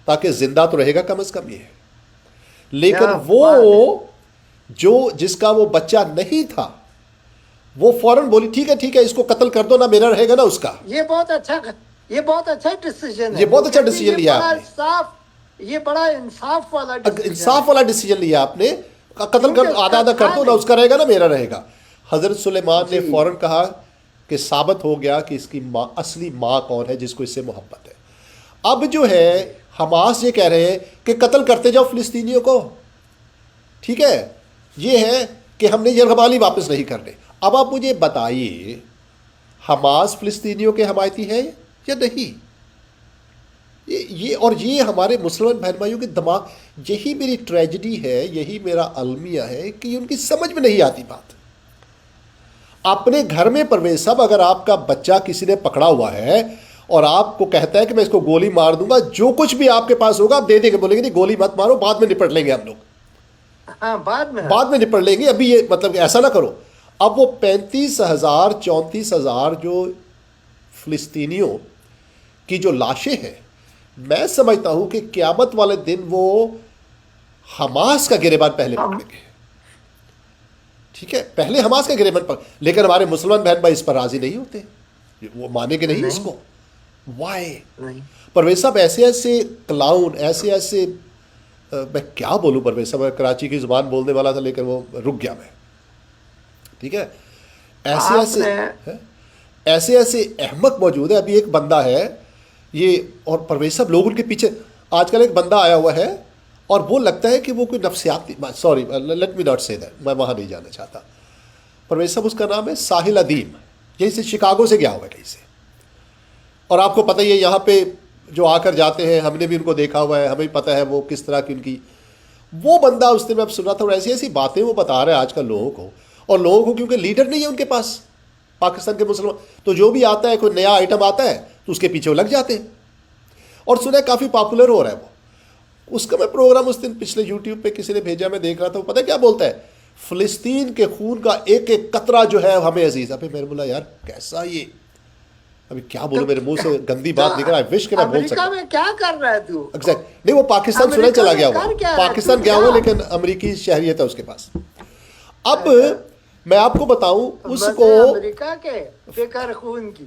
تاکہ زندہ تو رہے گا کم از کم. یہ لیکن وہ جو جس کا وہ بچہ نہیں تھا وہ فوراً بولی ٹھیک ہے اس کو قتل کر دو, نہ میرا رہے گا نہ اس کا. یہ بہت اچھا ڈیسیژن ہے, یہ بہت اچھا ڈیسیژن لیا آپ نے, یہ بڑا انصاف والا ڈیسیجن لیا آپ نے. قتل کر دو, آدھا کر دو, نہ اس کا رہے گا نہ میرا رہے گا. حضرت سلیمان نے فوراً کہا کہ ثابت ہو گیا کہ اس کی اصلی ماں کون ہے جس کو اس سے محبت ہے. اب جو ہے حماس یہ کہہ رہے ہیں کہ قتل کرتے جاؤ فلسطینیوں کو, ٹھیک ہے, یہ ہے کہ ہم نے یرغمالی واپس نہیں کرنے. اب آپ مجھے بتائیے حماس فلسطینیوں کے حمایتی ہے یا نہیں؟ یہ ہمارے مسلمان بہن بھائیوں کے دماغ, یہی میری ٹریجڈی ہے, یہی میرا المیہ ہے کہ ان کی سمجھ میں نہیں آتی بات. اپنے گھر میں پرویز صاحب اگر آپ کا بچہ کسی نے پکڑا ہوا ہے اور آپ کو کہتا ہے کہ میں اس کو گولی مار دوں گا, جو کچھ بھی آپ کے پاس ہوگا آپ دے دیں گے, بولیں گے نہیں گولی مت مارو, بعد میں نپٹ لیں گے ہم لوگ, بعد میں نپٹ لیں گے, ابھی یہ مطلب ایسا نہ کرو. اب وہ 35,000 34,000 جو فلسطینیوں کی جو لاشیں ہیں, میں سمجھتا ہوں کہ قیامت والے دن وہ حماس کا گریبان پہلے پکڑیں گے. ٹھیک ہے, پہلے حماس کا گریبان پکڑ, لیکن ہمارے مسلمان بہن بھائی اس پر راضی نہیں ہوتے, وہ مانیں گے نہیں اس کو. وائی پرویز صاحب ایسے کلاؤن, ایسے میں کیا بولوں پرویز صاحب, کراچی کی زبان بولنے والا تھا لیکن وہ رک گیا میں, ٹھیک ہے, ایسے احمق موجود ہے. ابھی ایک بندہ ہے یہ, اور پرویز صاحب لوگ ان کے پیچھے, آج کل ایک بندہ آیا ہوا ہے اور وہ لگتا ہے کہ وہ کوئی نفسیاتی, سوری لیٹ می ناٹ سے دیٹ, میں وہاں نہیں جانا چاہتا. پرویز صاحب اس کا نام ہے ساحل ادیم, یہیں سے شکاگو سے گیا ہوا ہے کہیں سے, اور آپ کو پتہ ہی ہے یہاں پہ جو آ کر جاتے ہیں, ہم نے بھی ان کو دیکھا ہوا ہے, ہمیں پتہ ہے وہ کس طرح کی ان کی. وہ بندہ اس نے میں اب سنا تھا, اور ایسی باتیں وہ بتا رہا ہے آج کل لوگوں کو, اور لوگوں کو کیونکہ لیڈر نہیں ہے ان کے پاس پاکستان کے مسلمان, تو جو بھی آتا ہے کوئی نیا آئٹم آتا ہے تو اس کے پیچھے وہ لگ جاتے ہیں, اور سنا ہے کافی پاپولر ہو رہا ہے وہ. اس کا میں پروگرام اس دن پچھلے یوٹیوب پہ کسی نے بھیجا, میں دیکھ رہا تھا, وہ پتہ کیا بولتا ہے, فلسطین کے خون کا ایک ایک قطرہ جو ہے ہمیں عزیز. ابھی میں نے بولا یار کیسا یہ, ابھی کیا بولوں, میرے منہ سے گندی بات نکل رہا ہے, وش کہ میں بول سکتا. امریکہ میں کیا کر رہا ہے تو؟ ایگزیکٹ نہیں, وہ پاکستان سنا چلا گیا ہوا, پاکستان گیا ہوا لیکن امریکی شہریت ہے اس کے پاس. اب میں آپ کو بتاؤں اس کو امریکہ کے فکر خون کی،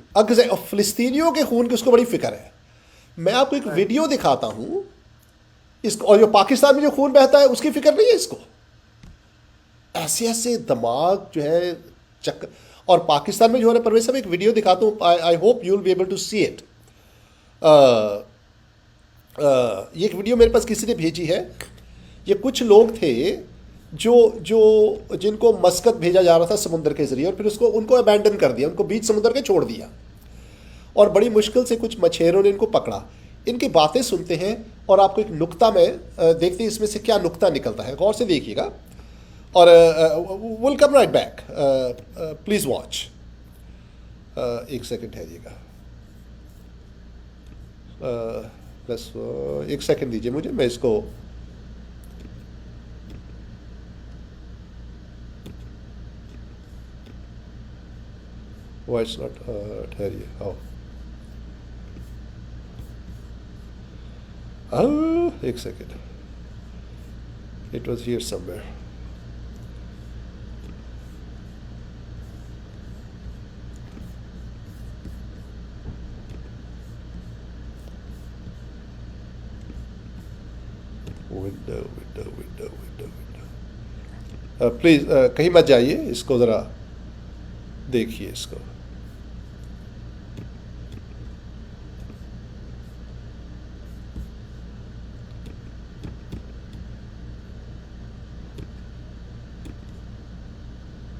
فلسطینیوں کے خون کی اس کو بڑی فکر ہے. میں آپ کو ایک ویڈیو دکھاتا ہوں اس کو, اور جو پاکستان میں جو خون بہتا ہے اس کی فکر نہیں ہے اس کو. ایسے ایسے دماغ جو ہے چکر. اور پاکستان میں جو ہے پرویز صاحب ایک ویڈیو دکھاتا ہوں, I hope you will be able to see it. یہ ایک ویڈیو میرے پاس کسی نے بھیجی ہے. یہ کچھ لوگ تھے جو جن کو مسقط بھیجا جا رہا تھا سمندر کے ذریعے, اور پھر ان کو ابینڈن کر دیا, ان کو بیچ سمندر کے چھوڑ دیا, اور بڑی مشکل سے کچھ مچھیروں نے ان کو پکڑا. ان کی باتیں سنتے ہیں اور آپ کو ایک نقطہ میں دیکھتے ہیں اس میں سے کیا نقطہ نکلتا ہے. غور سے دیکھیے گا اور will come right back. Please watch. ایک سیکنڈ ٹھہریے گا, بس ایک سیکنڈ دیجیے مجھے, میں اس کو وائس ناٹ ٹھہریے. ایک second, it was here somewhere. Please کہیں مت جائیے, اس کو ذرا دیکھیے اس کو.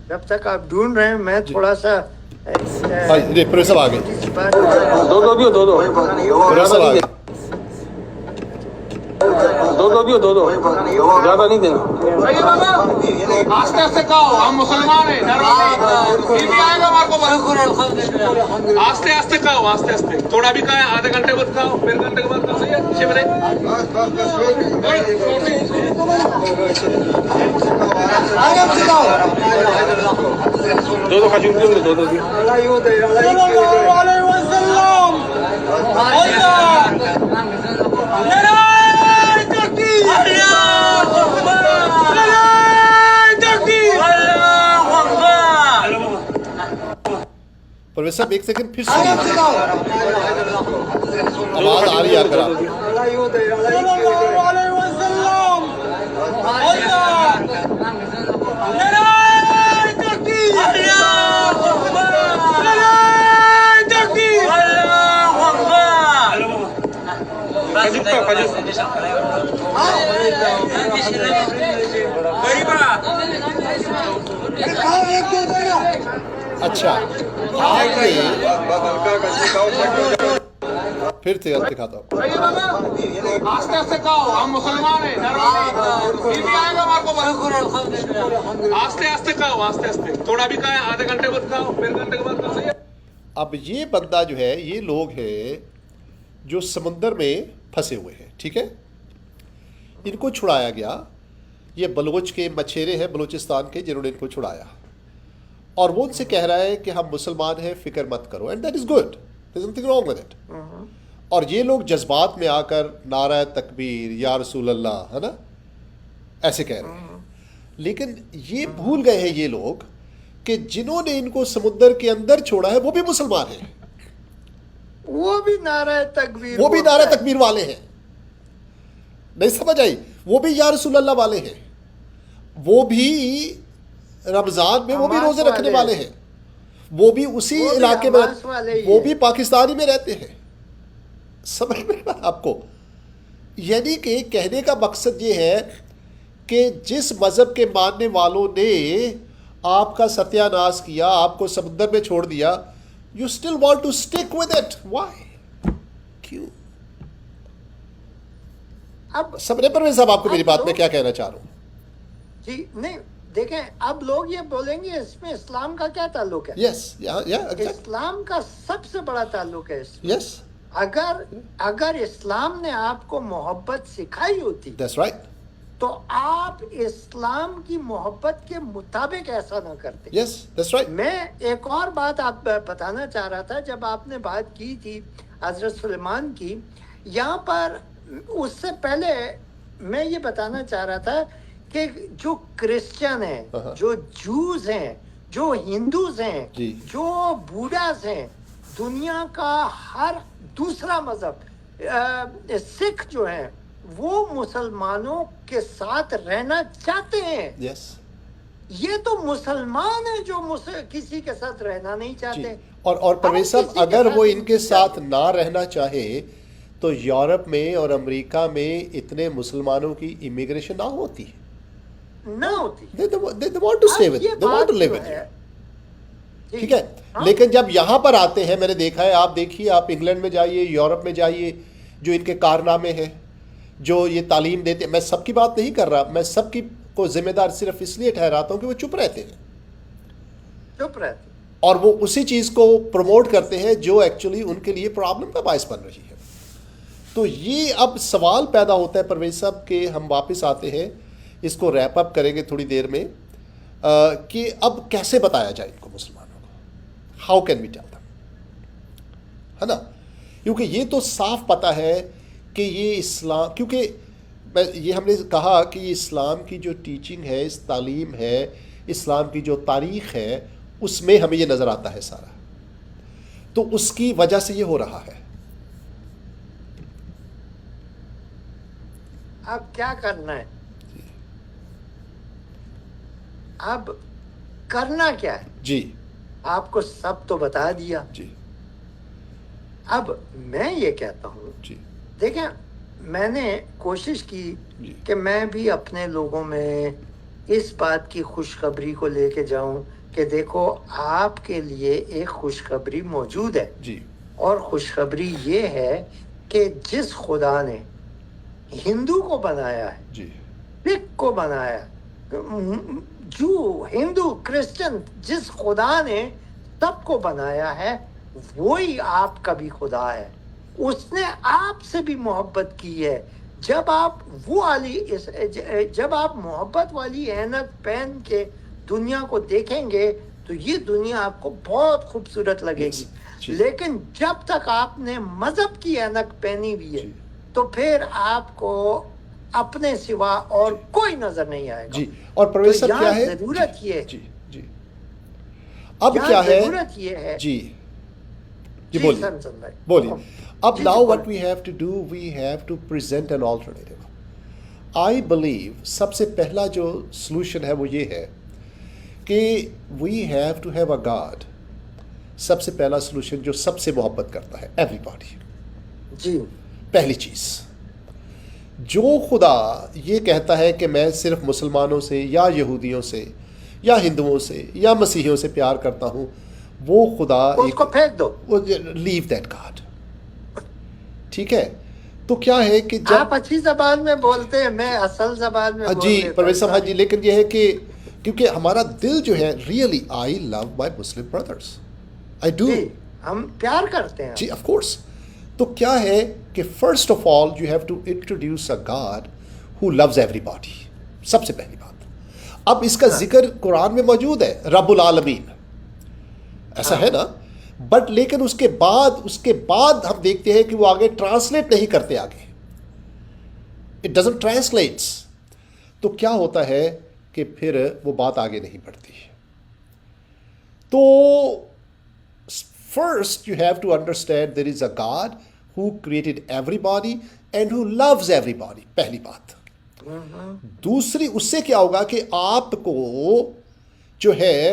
جب تک آپ ڈھونڈ رہے ہیں میں تھوڑا سا پروفیسر صاحب آگے, دو زیادہ نہیں دینا. آستے آستے کھاؤ, ہم مسلمان ہیں. آستے آستے کھاؤ, آستے آستے, تھوڑا بھی کھائیں, آدھے گھنٹے بعد کھاؤ, پھر گھنٹے کے بعد کھاؤ. صحیح ہے, 6 بجے دو کھجور دو پروفیسر صاحب ایک سیکنڈ پھر سنیے, آواز آ رہی ہے آپ کو. اچھا پھر سے دکھاتا ہوں. آستے آستے کھاؤ, ہم مسلمان ہیں. آستے آستے کھاؤ, آستے آستے, تھوڑا بھی کھائیں, آدھے گھنٹے بعد کھاؤ, پھر گھنٹے کے بعد کھاؤ. صحیح ہے. اب یہ بندہ جو ہے, یہ لوگ ہیں جو سمندر میں پھنسے ہوئے ہیں, ٹھیک ہے, ان کو چھڑایا گیا. یہ بلوچ کے مچھیرے ہیں بلوچستان کے جنہوں نے ان کو چھڑایا, اور وہ ان سے کہہ رہا ہے کہ ہم مسلمان ہیں, فکر مت کرو, and that is good, there is nothing wrong with it. اور یہ لوگ جذبات میں آ کر نعرہ تکبیر یا رسول اللہ, ہے نا, ایسے کہہ رہے ہیں. لیکن یہ بھول گئے ہیں یہ لوگ کہ جنہوں نے ان کو سمندر کے اندر چھوڑا ہے وہ بھی مسلمان ہیں, وہ بھی نعرہ تکبیر, وہ بھی نعرہ تکبیر والے ہیں. نہیں سمجھ آئی؟ وہ بھی یا رسول اللہ والے ہیں, وہ بھی رمضان میں وہ بھی روزے رکھنے والے ہیں, وہ بھی اسی علاقے میں, وہ بھی پاکستانی میں رہتے ہیں. سمجھ میں آپ کو؟ یعنی کہ کہنے کا مقصد یہ ہے کہ جس مذہب کے ماننے والوں نے آپ کا ستیہ ناش کیا, آپ کو سمندر میں چھوڑ دیا, you still want to stick with it. Why? کیوں؟ اب سمجھے پرویز صاحب آپ کو میری بات میں کیا کہنا چاہ رہا ہوں؟ جی نہیں دیکھیں, اب لوگ یہ بولیں گے اس میں اسلام کا کیا تعلق ہے. یس, اسلام کا سب سے بڑا تعلق ہے اس میں. یس, اگر اسلام نے آپ کو محبت سکھائی ہوتی, دیٹس رائٹ, تو آپ اسلام کی محبت کے مطابق ایسا نہ کرتے. یس, دیٹس رائٹ. میں ایک اور بات آپ بتانا چاہ رہا تھا, جب آپ نے بات کی تھی حضرت سلیمان کی, یہاں پر اس سے پہلے میں یہ بتانا چاہ رہا تھا کہ جو کرسچن ہیں, جو جوز ہیں, جو ہندوز ہیں جی جو بوڑھاز ہیں دنیا کا ہر دوسرا مذہب سکھ جو ہیں وہ مسلمانوں کے ساتھ رہنا چاہتے ہیں. یس یہ تو مسلمان ہیں جو کسی کے ساتھ رہنا نہیں چاہتے. اور پرویز صاحب اگر وہ ان کے ساتھ نہ رہنا چاہے تو یورپ میں اور امریکہ میں اتنے مسلمانوں کی امیگریشن نہ ہوتی نہ ہوتی. they want to stay with you, they want to live with you. ٹھیک ہے. لیکن جب یہاں پر آتے ہیں میں نے دیکھا ہے, آپ دیکھیے, آپ انگلینڈ میں جائیے, یورپ میں جائیے, جو ان کے کارنامے ہیں, جو یہ تعلیم دیتے ہیں, میں سب کی بات نہیں کر رہا, میں سب کی کو ذمہ دار صرف اس لیے ٹھہراتا ہوں کہ وہ چپ رہتے ہیں, چپ رہتے اور وہ اسی چیز کو پروموٹ کرتے ہیں جو ایکچولی ان کے لیے پرابلم کا باعث بن رہی ہے. تو یہ اب سوال پیدا ہوتا ہے پرویز صاحب کہ ہم واپس آتے ہیں, اس کو ریپ اپ کریں گے تھوڑی دیر میں, کہ اب کیسے بتایا جائے ان کو مسلمانوں کو, how can we tell them, ہے نا. کیونکہ یہ تو صاف پتہ ہے کہ یہ اسلام, کیونکہ یہ ہم نے کہا کہ یہ اسلام کی جو ٹیچنگ ہے, اس تعلیم ہے, اسلام کی جو تاریخ ہے, اس میں ہمیں یہ نظر آتا ہے سارا. تو اس کی وجہ سے یہ ہو رہا ہے. اب کیا کرنا ہے, اب کرنا کیا ہے؟ جی آپ کو سب تو بتا دیا. جی اب میں یہ کہتا ہوں, جی دیکھیں میں نے کوشش کی جی کہ میں بھی اپنے لوگوں میں اس بات کی خوشخبری کو لے کے جاؤں کہ دیکھو آپ کے لیے ایک خوشخبری موجود ہے. جی اور خوشخبری یہ ہے کہ جس خدا نے ہندو کو بنایا ہے, جی سکھ کو بنایا, جو ہندو کرسچن, جس خدا نے سب کو بنایا ہے وہی آپ کا بھی خدا ہے. اس نے آپ سے بھی محبت کی ہے. جب آپ جب آپ محبت والی عینک پہن کے دنیا کو دیکھیں گے تو یہ دنیا آپ کو بہت خوبصورت لگے گی. لیکن جب تک آپ نے مذہب کی عینک پہنی ہوئی ہے تو پھر آپ کو اپنے سوا اور کوئی نظر نہیں آئے گا. جی. اور پرویز صاحب کیا ہے ضرورت یہ جی جی اب کیا ہے ضرورت یہ ہے جی جی بولیے. اب now what we have to do, we have to present an alternative. I believe سب سے پہلا جو solution ہے وہ یہ ہے کہ we have to have a God. سب سے پہلا solution جو سب سے محبت کرتا ہے, everybody. جی پہلی چیز, جو خدا یہ کہتا ہے کہ میں صرف مسلمانوں سے یا یہودیوں سے یا ہندوؤں سے یا مسیحیوں سے پیار کرتا ہوں, وہ خدا اس کو پھینک دو, لیو دیٹ گاڈ. ٹھیک ہے. تو کیا ہے کہ جب آپ اچھی زبان میں بولتے ہیں, میں اصل زبان میں جی پرویز صاحب, ہاں جی, لیکن یہ ہے کہ کیونکہ ہمارا دل جو ہے really I love my Muslim brothers, I do, ہم پیار کرتے ہیں جی آف کورس. تو کیا ہے کہ first of all you have to introduce a God who loves everybody. سب سے پہلی بات. اب اس کا ذکر قرآن میں موجود ہے, رب العالمین, ایسا ہے نا, بٹ لیکن اس کے بعد ہم دیکھتے ہیں کہ وہ آگے ٹرانسلیٹ نہیں کرتے, آگے اٹ ڈزنٹ ٹرانسلیٹس. تو کیا ہوتا ہے کہ پھر وہ بات آگے نہیں بڑھتی. تو first you have to understand there is a God who created everybody and who loves everybody. پہلی بات. دوسری, اس سے کیا ہوگا کہ آپ کو جو ہے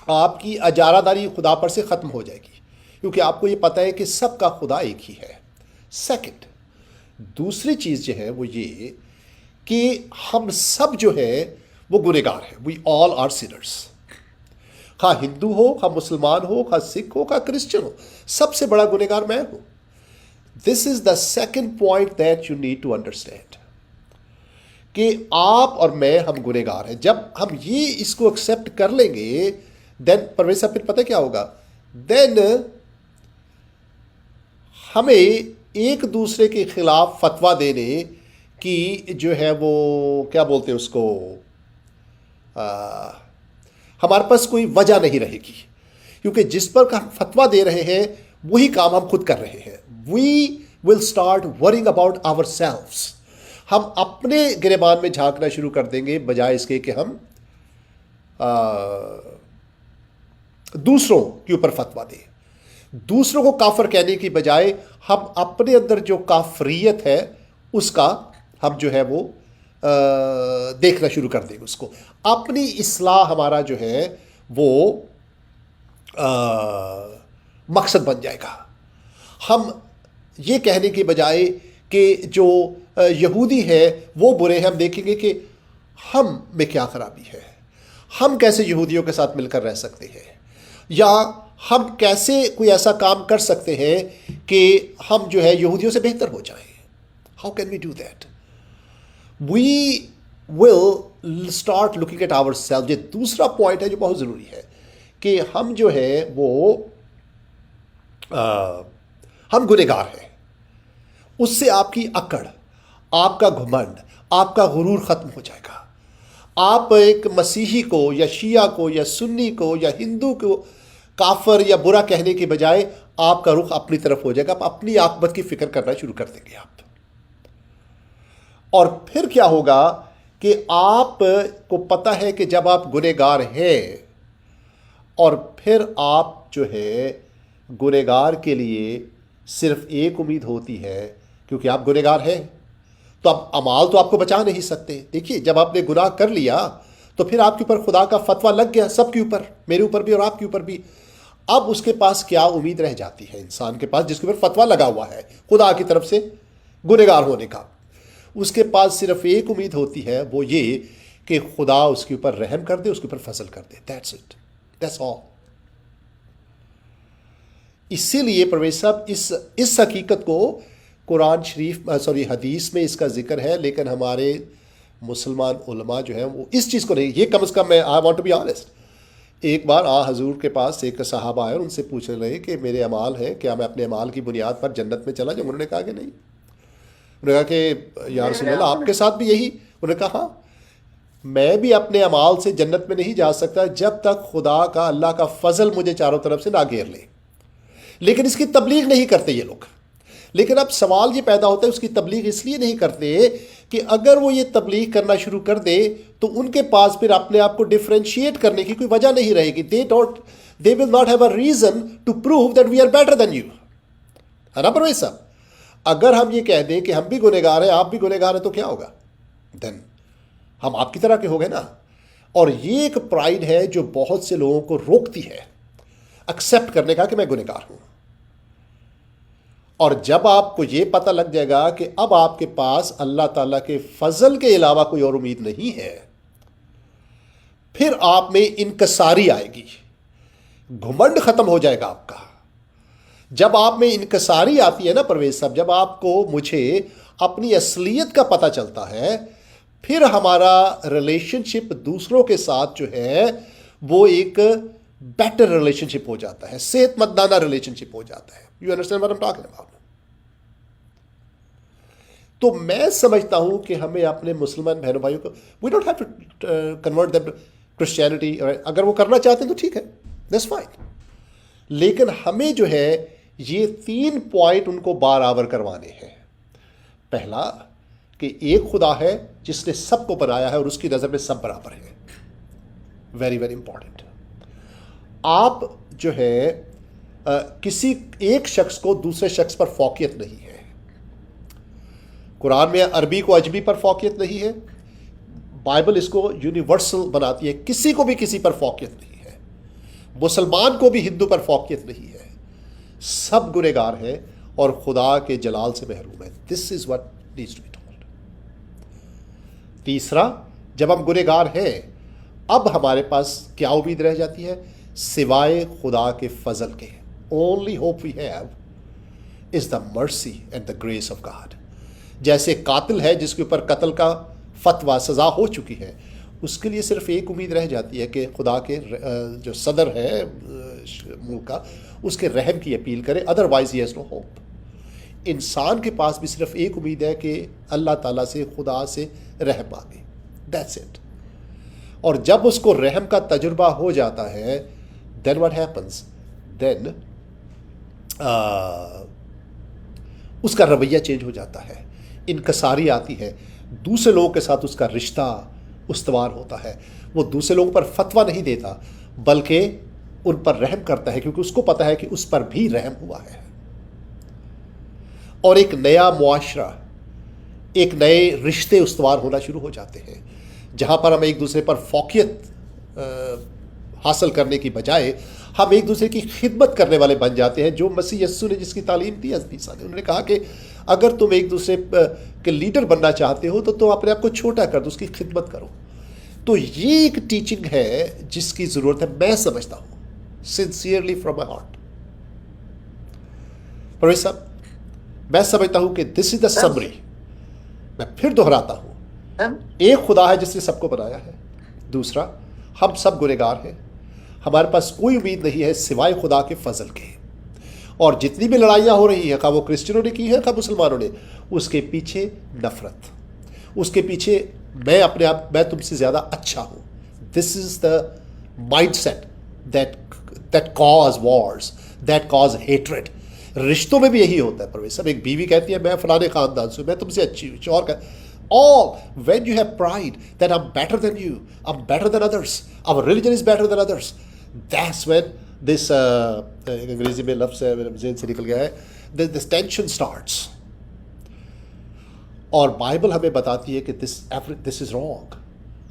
آپ کی اجارہ داری خدا پر سے ختم ہو جائے گی, کیونکہ آپ کو یہ پتہ ہے کہ سب کا خدا ایک ہی ہے. سیکنڈ, دوسری چیز جو ہے وہ یہ کہ ہم سب جو ہے وہ گنہگار ہیں. وی آل آر سینرز. خواہ ہندو ہو, خواہ مسلمان ہو, خواہ سکھ ہو, خواہ کرسچن ہو, سب سے بڑا گنہگار میں ہوں. This is the second point that you need to understand کہ آپ اور میں ہم گنہگار ہیں. جب ہم یہ اس کو ایکسیپٹ کر لیں گے دین پرویز صاحب پھر پتہ کیا ہوگا, دین ہمیں ایک دوسرے کے خلاف فتویٰ دینے کی جو ہے وہ کیا بولتے ہیں اس کو, ہمارے پاس کوئی وجہ نہیں رہے گی, کیونکہ جس پر ہم فتویٰ دے رہے ہیں وہی کام ہم خود کر رہے ہیں. We will start worrying about ourselves. ہم اپنے گریبان میں جھانکنا شروع کر دیں گے بجائے اس کے کہ ہم دوسروں کے اوپر فتویٰ دیں. دوسروں کو کافر کہنے کی بجائے ہم اپنے اندر جو کافریت ہے اس کا ہم جو ہے وہ دیکھنا شروع کر دیں. اس کو اپنی اصلاح ہمارا جو ہے وہ مقصد بن جائے گا. ہم یہ کہنے کی بجائے کہ جو یہودی ہے وہ برے ہیں، ہم دیکھیں گے کہ ہم میں کیا خرابی ہے، ہم کیسے یہودیوں کے ساتھ مل کر رہ سکتے ہیں، یا ہم کیسے کوئی ایسا کام کر سکتے ہیں کہ ہم جو ہے یہودیوں سے بہتر ہو جائیں. How can we do that? We will start looking at ourself. یہ دوسرا پوائنٹ ہے جو بہت ضروری ہے کہ ہم جو ہے وہ ہم گنہگار ہیں. اس سے آپ کی اکڑ، آپ کا گھمنڈ، آپ کا غرور ختم ہو جائے گا. آپ ایک مسیحی کو یا شیعہ کو یا سنی کو یا ہندو کو کافر یا برا کہنے کے بجائے آپ کا رخ اپنی طرف ہو جائے گا. آپ اپنی عاقبت کی فکر کرنا شروع کر دیں گے آپ. اور پھر کیا ہوگا کہ آپ کو پتہ ہے کہ جب آپ گنہگار ہیں اور پھر آپ جو ہے گنہگار کے لیے صرف ایک امید ہوتی ہے، کیونکہ آپ گنہگار ہیں تو اب اعمال تو آپ کو بچا نہیں سکتے. دیکھیے جب آپ نے گناہ کر لیا تو پھر آپ کے اوپر خدا کا فتویٰ لگ گیا، سب کے اوپر، میرے اوپر بھی اور آپ کے اوپر بھی. اب اس کے پاس کیا امید رہ جاتی ہے انسان کے پاس جس کے اوپر فتویٰ لگا ہوا ہے خدا کی طرف سے گنہگار ہونے کا؟ اس کے پاس صرف ایک امید ہوتی ہے، وہ یہ کہ خدا اس کے اوپر رحم کر دے، اس کے اوپر فضل کر دے. That's it, that's all. اسی لیے پرویز صاحب اس حقیقت کو قرآن شریف حدیث میں اس کا ذکر ہے، لیکن ہمارے مسلمان علماء جو ہیں وہ اس چیز کو نہیں. یہ کم از کم میں I want to be honest. ایک بار حضور کے پاس ایک صحابہ آئے اور ان سے پوچھ رہے کہ میرے اعمال ہیں، کیا میں اپنے اعمال کی بنیاد پر جنت میں چلا جاؤں؟ انہوں نے کہا کہ نہیں. انہوں نے کہا کہ یا رسول اللہ آپ کے ساتھ بھی یہی؟ انہوں نے کہا ہاں، میں بھی اپنے اعمال سے جنت میں نہیں جا سکتا جب تک خدا کا، اللہ کا فضل مجھے چاروں طرف سے نہ گھیر لے. لیکن اس کی تبلیغ نہیں کرتے یہ لوگ. لیکن اب سوال یہ پیدا ہوتا ہے اس کی تبلیغ اس لیے نہیں کرتے کہ اگر وہ یہ تبلیغ کرنا شروع کر دے تو ان کے پاس پھر اپنے آپ کو ڈیفرینشیٹ کرنے کی کوئی وجہ نہیں رہے گی. they will not have a reason to prove that we are better than you. ہے نا پرویز صاحب؟ اگر ہم یہ کہہ دیں کہ ہم بھی گنہگار ہیں، آپ بھی گنہگار ہیں، تو کیا ہوگا؟ دین ہم آپ کی طرح کے ہو گئے نا. اور یہ ایک پرائڈ ہے جو بہت سے لوگوں کو روکتی ہے ایکسیپٹ کرنے کا کہ میں گنہگار ہوں. اور جب آپ کو یہ پتہ لگ جائے گا کہ اب آپ کے پاس اللہ تعالیٰ کے فضل کے علاوہ کوئی اور امید نہیں ہے، پھر آپ میں انکساری آئے گی، گھمنڈ ختم ہو جائے گا آپ کا. جب آپ میں انکساری آتی ہے نا پرویز صاحب، جب آپ کو، مجھے اپنی اصلیت کا پتہ چلتا ہے، پھر ہمارا ریلیشن شپ دوسروں کے ساتھ جو ہے وہ ایک بیٹر ریلیشن شپ ہو جاتا ہے، صحت مندانہ ریلیشن شپ ہو جاتا ہے. You understand what I am talking about? تو میں سمجھتا ہوں کہ ہمیں اپنے مسلمان بہنوں بھائیوں کو we don't have to convert them Christianity. اگر وہ کرنا چاہتے ہیں تو ٹھیک ہے، دیٹس فائن. لیکن ہمیں جو ہے یہ 3 پوائنٹ ان کو برابر کروانے ہیں. پہلا کہ ایک خدا ہے جس نے سب کو بنایا ہے اور اس کی نظر میں سب برابر ہیں. Very very important. آپ جو ہے کسی ایک شخص کو دوسرے شخص پر فوقیت نہیں ہے. قرآن میں عربی کو عجمی پر فوقیت نہیں ہے. بائبل اس کو یونیورسل بناتی ہے، کسی کو بھی کسی پر فوقیت نہیں ہے. مسلمان کو بھی ہندو پر فوقیت نہیں ہے. سب گنہگار ہیں اور خدا کے جلال سے محروم ہیں. This is what needs to be told. تیسرا، جب ہم گنہگار ہیں اب ہمارے پاس کیا امید رہ جاتی ہے سوائے خدا کے فضل کے؟ Only hope we have is the mercy and the grace of God. جیسے قاتل ہے جس کے اوپر قتل کا فتویٰ، سزا ہو چکی ہے، اس کے لیے صرف ایک امید رہ جاتی ہے کہ خدا کے جو صدر ہے ملک کا، اس کے رحم کی اپیل کرے. Otherwise he has no hope. انسان کے پاس بھی صرف ایک امید ہے کہ اللہ تعالیٰ سے، خدا سے رحم مانگے. That's it. اور جب اس کو رحم کا تجربہ ہو جاتا ہے، دین واٹ ہیپنس؟ دین اس کا رویہ چینج ہو جاتا ہے، انکساری آتی ہے، دوسرے لوگوں کے ساتھ اس کا رشتہ استوار ہوتا ہے. وہ دوسرے لوگوں پر فتویٰ نہیں دیتا بلکہ ان پر رحم کرتا ہے کیونکہ اس کو پتا ہے کہ اس پر بھی رحم ہوا ہے. اور ایک نیا معاشرہ، ایک نئے رشتے استوار ہونا شروع ہو جاتے ہیں جہاں پر ہم ایک دوسرے پر فوقیت حاصل کرنے کی بجائے ہم ایک دوسرے کی خدمت کرنے والے بن جاتے ہیں، جو مسیح یسوع نے جس کی تعلیم دی حضرت عیسیٰ نے. انہوں نے کہا کہ اگر تم ایک دوسرے کے لیڈر بننا چاہتے ہو تو تم اپنے آپ کو چھوٹا کر دو، اس کی خدمت کرو. تو یہ ایک ٹیچنگ ہے جس کی ضرورت ہے، میں سمجھتا ہوں sincerely from my heart. Professor صاحب، میں سمجھتا ہوں کہ دس از دا سمری. میں پھر دہراتا ہوں، ایک خدا ہے جس نے سب کو بنایا ہے. دوسرا، ہم سب گنہگار ہیں، ہمارے پاس کوئی امید نہیں ہے سوائے خدا کے فضل کے. اور جتنی بھی لڑائیاں ہو رہی ہیں، خواہ وہ کرسچنوں نے کی ہیں خواہ مسلمانوں نے، اس کے پیچھے نفرت، اس کے پیچھے میں اپنے آپ، میں تم سے زیادہ اچھا ہوں. This is the mindset that cause wars, that cause hatred. رشتوں میں بھی یہی ہوتا ہے پرویز صاحب. ایک بیوی کہتی ہے میں فلانے خاندان سے ہوں، میں تم سے اچھی ہوں. شوہر کا all when you have pride that I'm better than you, I'm better than others, our religion is better than others, that's when this انگریزی میں لفظ ہے میرے ذہن سے نکل گیا ہے، this tension starts. اور بائبل ہمیں بتاتی ہے کہ this is wrong.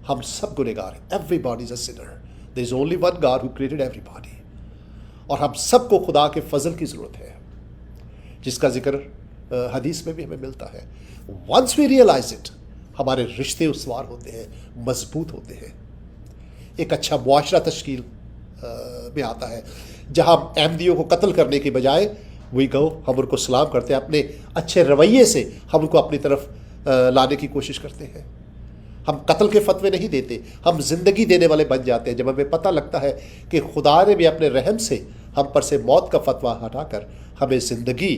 ہم سب گنہگار ہیں. everybody is a sinner. there is only one God who created everybody. اور ہم سب کو خدا کے فضل کی ضرورت ہے جس کا ذکر حدیث میں بھی ہمیں ملتا ہے. once we realize it، ہمارے رشتے استوار ہوتے ہیں، مضبوط ہوتے ہیں. ایک اچھا معاشرہ تشکیل میں آتا ہے جہاں احمدیوں کو قتل کرنے کی بجائے ہم ان کو سلام کرتے ہیں، اپنے اچھے رویے سے ہم ان کو اپنی طرف لانے کی کوشش کرتے ہیں. ہم قتل کے فتوے نہیں دیتے، ہم زندگی دینے والے بن جاتے ہیں. جب ہمیں پتہ لگتا ہے کہ خدا نے بھی اپنے رحم سے ہم پر سے موت کا فتویٰ ہٹا کر ہمیں زندگی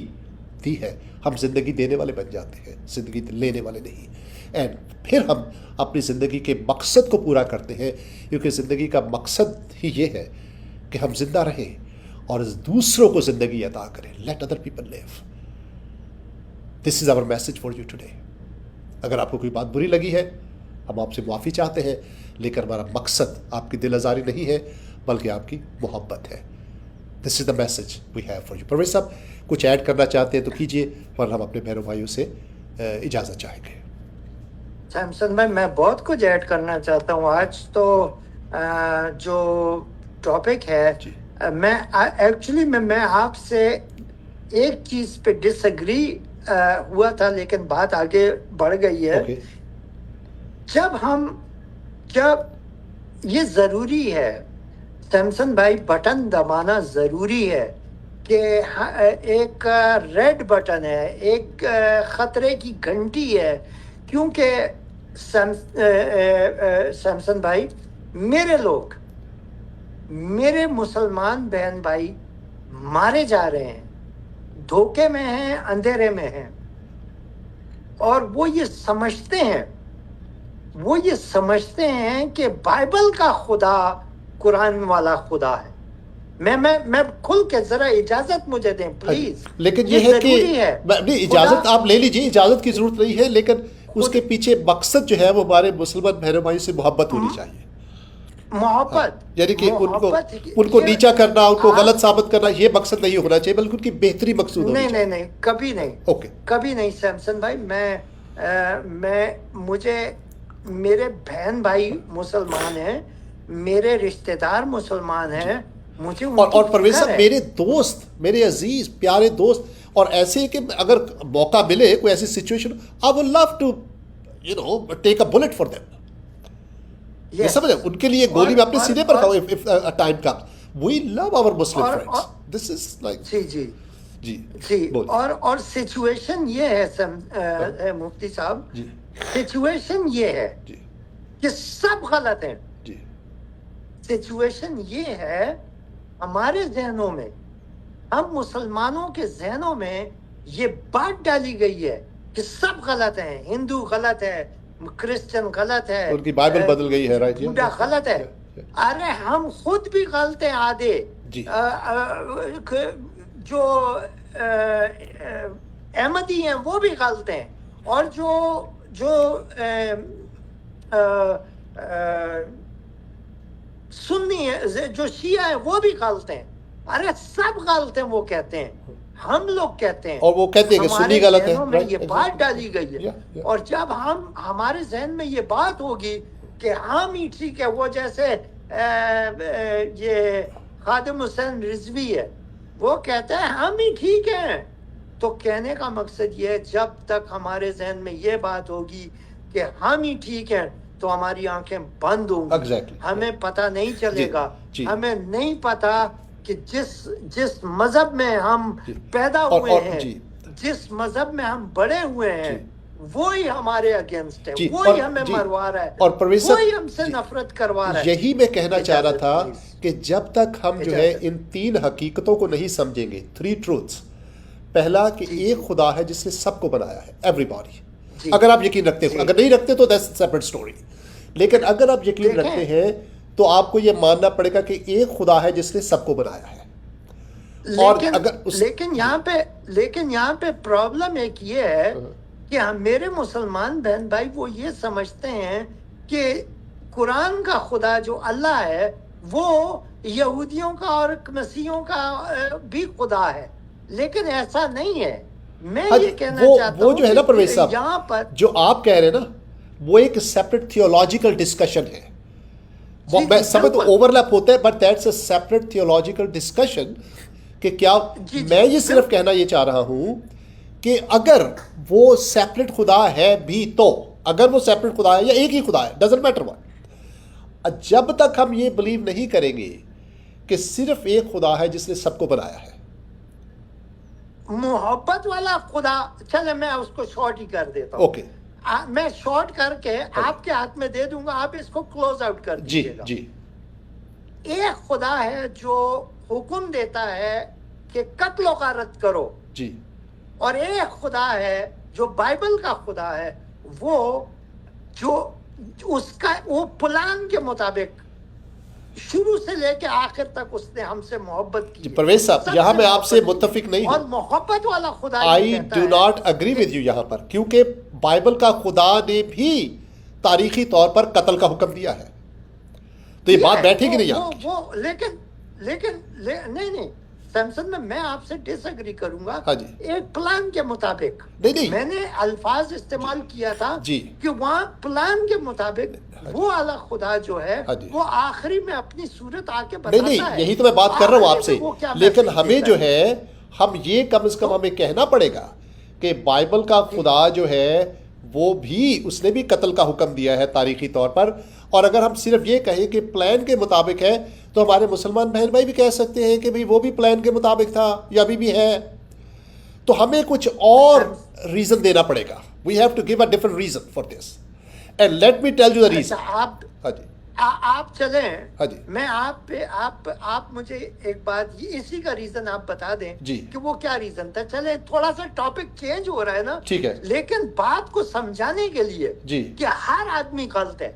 دی ہے، ہم زندگی دینے والے بن جاتے ہیں، زندگی لینے والے نہیں. اینڈ پھر ہم اپنی زندگی کے مقصد کو پورا کرتے ہیں، کیونکہ زندگی کا مقصد ہی یہ ہے کہ ہم زندہ رہیں اور دوسروں کو زندگی عطا کریں. Let other people live. This is our message for you today. اگر آپ کو کوئی بات بری لگی ہے، ہم آپ سے معافی چاہتے ہیں، لیکن ہمارا مقصد آپ کی دل آزاری نہیں ہے بلکہ آپ کی محبت ہے. This is the message we have for you. Parvez صاحب کچھ ایڈ کرنا چاہتے ہیں تو کیجیے، ورنہ ہم اپنے بہنوں بھائیوں سے اجازت چاہیں گے. سیمسن بھائی، میں بہت کچھ ایڈ کرنا چاہتا ہوں. آج تو جو ٹاپک ہے، میں ایکچولی میں آپ سے ایک چیز پہ ڈس ایگری ہوا تھا، لیکن بات آگے بڑھ گئی ہے. جب یہ ضروری ہے سیمسن بھائی، بٹن دبانا ضروری ہے کہ ایک ریڈ بٹن ہے، ایک خطرے کی گھنٹی ہے. کیونکہ سیمسن بھائی، میرے مسلمان بہن بھائی مارے جا رہے ہیں، دھوکے میں ہیں، اندھیرے میں ہیں. اور وہ یہ سمجھتے ہیں کہ بائبل کا خدا قرآن والا خدا ہے. میں کھل کے، ذرا اجازت مجھے دیں پلیز. لیکن یہ ہے کہ اجازت آپ لے لیجیے، اجازت کی ضرورت نہیں ہے، لیکن اس کے پیچھے مقصد جو ہے وہ ہمارے مسلمان بہنوں بھائی سے محبت ہونی چاہیے. محبت، یعنی کہ ان کو نیچا کرنا، ان کو غلط ثابت کرنا، یہ مقصد نہیں ہونا چاہیے، بلکہ ان کی بہتری مقصود ہونی چاہیے. نہیں، کبھی نہیں. اوکے، کبھی نہیں سیمسن بھائی. مجھے میرے بہن بھائی مسلمان ہیں، میرے رشتہ دار مسلمان ہیں. مجھے اور پرویز صاحب، میرے دوست، میرے عزیز پیارے دوست، اور ایسے کہ اگر موقع ملے، کوئی ایسی situation, I would love to take a bullet for them. یہ سمجھے، ان کے لیے گولی میں اپنے سینے پر کھاؤ if a time comes. We love our Muslim friends. This is like جی. اور سچویشن یہ ہے مفتی صاحب، سچویشن یہ ہے کہ سب غلط ہیں. سچویشن یہ ہے ہمارے ذہنوں میں، ہم مسلمانوں کے ذہنوں میں یہ بات ڈالی گئی ہے کہ سب غلط ہیں، ہندو غلط ہے، کرسچن غلط ہے، ان کی بائبل بدل گئی ہے، رائٹ، بوڈھا غلط ہے. ارے ہم خود بھی غلط ہیں آدھے. جو احمدی ہیں وہ بھی غلط ہیں، اور جو سنی ہے جو شیعہ ہے وہ بھی غلط ہیں. ارے سب غلط ہیں وہ کہتے ہیں, ہم لوگ کہتے ہیں, اور وہ کہتے ہیں کہ سنی غلط ہے. ذہنوں میں یہ بات ڈالی گئی ہے. اور جب ہمارے ذہن میں یہ بات ہوگی کہ ہم ہی ٹھیک ہے, وہ جیسے یہ خادم حسین رضوی ہے, وہ کہتا ہے ہم ہی ٹھیک ہیں. تو کہنے کا مقصد یہ ہے جب تک ہمارے ذہن میں یہ بات ہوگی کہ ہم ہی ٹھیک ہیں تو ہماری آنکھیں بند ہوں گی. ہمیں پتہ نہیں چلے گا, ہمیں نہیں پتہ کہ جس مذہب میں ہم پیدا ہوئے ہیں, جس مذہب میں ہم بڑے ہوئے ہیں, وہی ہمارے اگینسٹ ہے, وہی ہمیں مروا رہا ہے, اور پرویز صاحب وہی ہم سے نفرت کروا رہا ہے. یہی میں کہنا چاہ رہا تھا کہ جب تک ہم جو ہے ان 3 حقیقتوں کو نہیں سمجھیں گے, 3 ٹروتھس. پہلا کہ ایک خدا ہے جس نے سب کو بنایا ہے, ایوری باڈی. اگر آپ یقین رکھتے ہیں, اگر نہیں رکھتے تو دیٹس سیپریٹ سٹوری, لیکن اگر آپ یقین رکھتے ہیں تو آپ کو یہ ماننا پڑے گا کہ ایک خدا ہے جس نے سب کو بنایا ہے. لیکن یہاں پہ پرابلم ایک یہ ہے کہ میرے مسلمان بہن بھائی وہ یہ سمجھتے ہیں کہ قرآن کا خدا جو اللہ ہے وہ یہودیوں کا اور مسیحیوں کا بھی خدا ہے, لیکن ایسا نہیں ہے. میں یہ کہنا چاہتا ہوں جو ہے نا پرویز صاحب, یہاں پر جو آپ کہہ رہے ہیں نا وہ ایک سیپریٹ تھیولوجیکل ڈسکشن ہے. میں سمجھ تو اوورلیپ ہوتا ہے, but that's a separate theological discussion. کہ کیا میں یہ صرف کہنا یہ چاہ رہا ہوں کہ اگر وہ سیپریٹ خدا ہے بھی, تو اگر وہ سیپریٹ خدا ہے یا ایک ہی خدا ہے, ڈزنٹ میٹر واٹ, جب تک ہم یہ بلیو نہیں کریں گے کہ صرف ایک خدا ہے جس نے سب کو بنایا ہے, محبت والا خدا, چلے میں اس کو شارٹ ہی کر دیتا ہوں. اوکے, میں شارٹ کر کے آپ کے ہاتھ میں دے دوں گا, آپ اس کو کلوز آؤٹ کر دیجیے گا. جی. ایک خدا ہے جو حکم دیتا ہے کہ قتل و غارت کرو, جی, اور ایک خدا ہے جو بائبل کا خدا ہے, وہ جو اس کا وہ پلان کے مطابق شروع سے لے کے آخر تک اس نے ہم سے محبت کی. پرویز صاحب یہاں میں آپ سے متفق نہیں ہوں, اور محبت والا خدا I do not agree with you یہاں پر, کیونکہ بائبل کا خدا نے بھی تاریخی طور پر قتل کا حکم دیا ہے. تو یہ بات بیٹھے گی نہیں آپ کی. لیکن نہیں سیمسن میں آپ سے ڈس ایگری کروں گا. ہاں جی, ایک پلان کے مطابق نہیں میں نے الفاظ استعمال کیا تھا جی, کہ وہاں پلان کے مطابق وہ اعلیٰ خدا جو ہے وہ آخری میں اپنی صورت آ کے بتاتا ہے. نہیں, یہی تو میں بات کر رہا ہوں آپ سے, لیکن ہمیں جو ہے ہم یہ کم از کم ہمیں کہنا پڑے گا کہ بائبل کا خدا جو ہے وہ بھی اس نے بھی قتل کا حکم دیا ہے تاریخی طور پر. اور اگر ہم صرف یہ کہیں کہ پلان کے مطابق ہے تو ہمارے مسلمان بہن بھائی بھی کہہ سکتے ہیں کہ بھئی وہ بھی پلان کے مطابق تھا یا ابھی بھی ہے. تو ہمیں کچھ اور ریزن دینا پڑے گا. We have to give a different reason for this, and let me tell you the reason. آپ چلیں, میں آپ مجھے ایک بات اسی کا ریزن آپ بتا دیں کہ وہ کیا ریزن تھا. چلیں تھوڑا سا ٹاپک چینج ہو رہا ہے نا, ٹھیک ہے, لیکن بات کو سمجھانے کے لیے کہ ہر آدمی غلط ہے.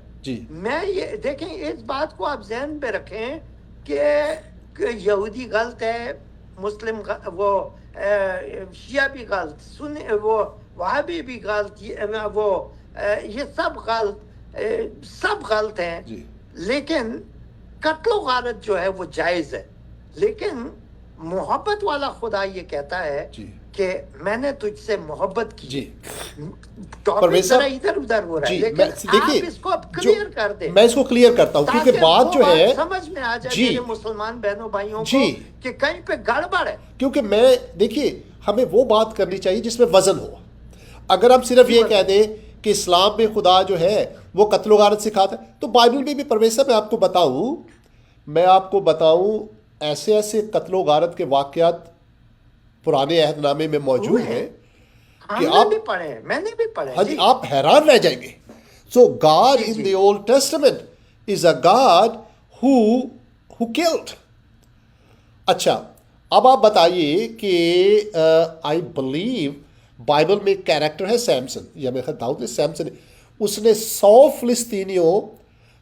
میں یہ دیکھیں, اس بات کو آپ ذہن پہ رکھیں کہ یہودی غلط ہے, مسلم وہ شیعہ بھی غلط, سنی وہ وہابی بھی غلط, وہ یہ سب غلط ہیں. لیکن قتل و غارت جو ہے وہ جائز ہے. لیکن محبت والا خدا یہ کہتا ہے کہ میں نے تجھ سے محبت کی. ٹاپک ذرا ادھر ادھر ہو رہا ہے, لیکن آپ اس کو اب کلیئر کر دیں. میں اس کو کلیئر کرتا ہوں کیونکہ بات جو ہے سمجھ میں آ جائے میرے مسلمان بہنوں بھائیوں کو کہ کہیں پہ گڑبڑ ہے. کیونکہ میں دیکھیے ہمیں وہ بات کرنی چاہیے جس میں وزن ہو. اگر ہم صرف یہ کہہ دیں کہ اسلام میں خدا جو ہے وہ قتل و غارت سکھاتا ہے, تو بائبل میں بھی پرویز صاحب میں آپ کو بتاؤں ایسے قتل و غارت کے واقعات پرانے عہد نامے میں موجود ہیں کہ میں نے بھی پڑھے, آپ حیران رہ جائیں گے. So God in the old testament is a God who killed. اچھا, اب آپ بتائیے کہ آئی بلیو بائبل میں ایک کیریکٹر ہے سیمسن, یا میرے خیال داؤد سیمسن, اس نے 100 فلسطینیوں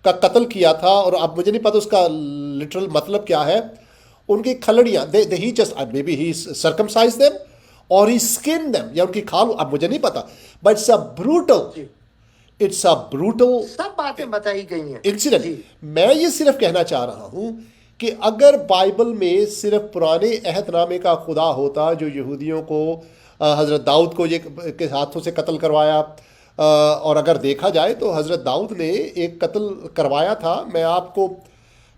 کا قتل کیا تھا. اور اب مجھے نہیں پتا اس کا لٹرل مطلب کیا ہے. ان کی کھلڑیاں he just maybe he circumcised them or he skinned them, یا ان کی کھال, اب مجھے نہیں پتا, but it's a brutal It's a brutal سب باتیں بتائی گئی ہیں. انسیڈنٹ. جی میں یہ صرف کہنا چاہ رہا ہوں کہ اگر بائبل میں صرف پرانے عہد نامے کا خدا ہوتا جو یہودیوں کو حضرت داؤد کو یہ کے ہاتھوں سے قتل کروایا، اور اگر دیکھا جائے تو حضرت داؤد نے ایک قتل کروایا تھا، میں آپ کو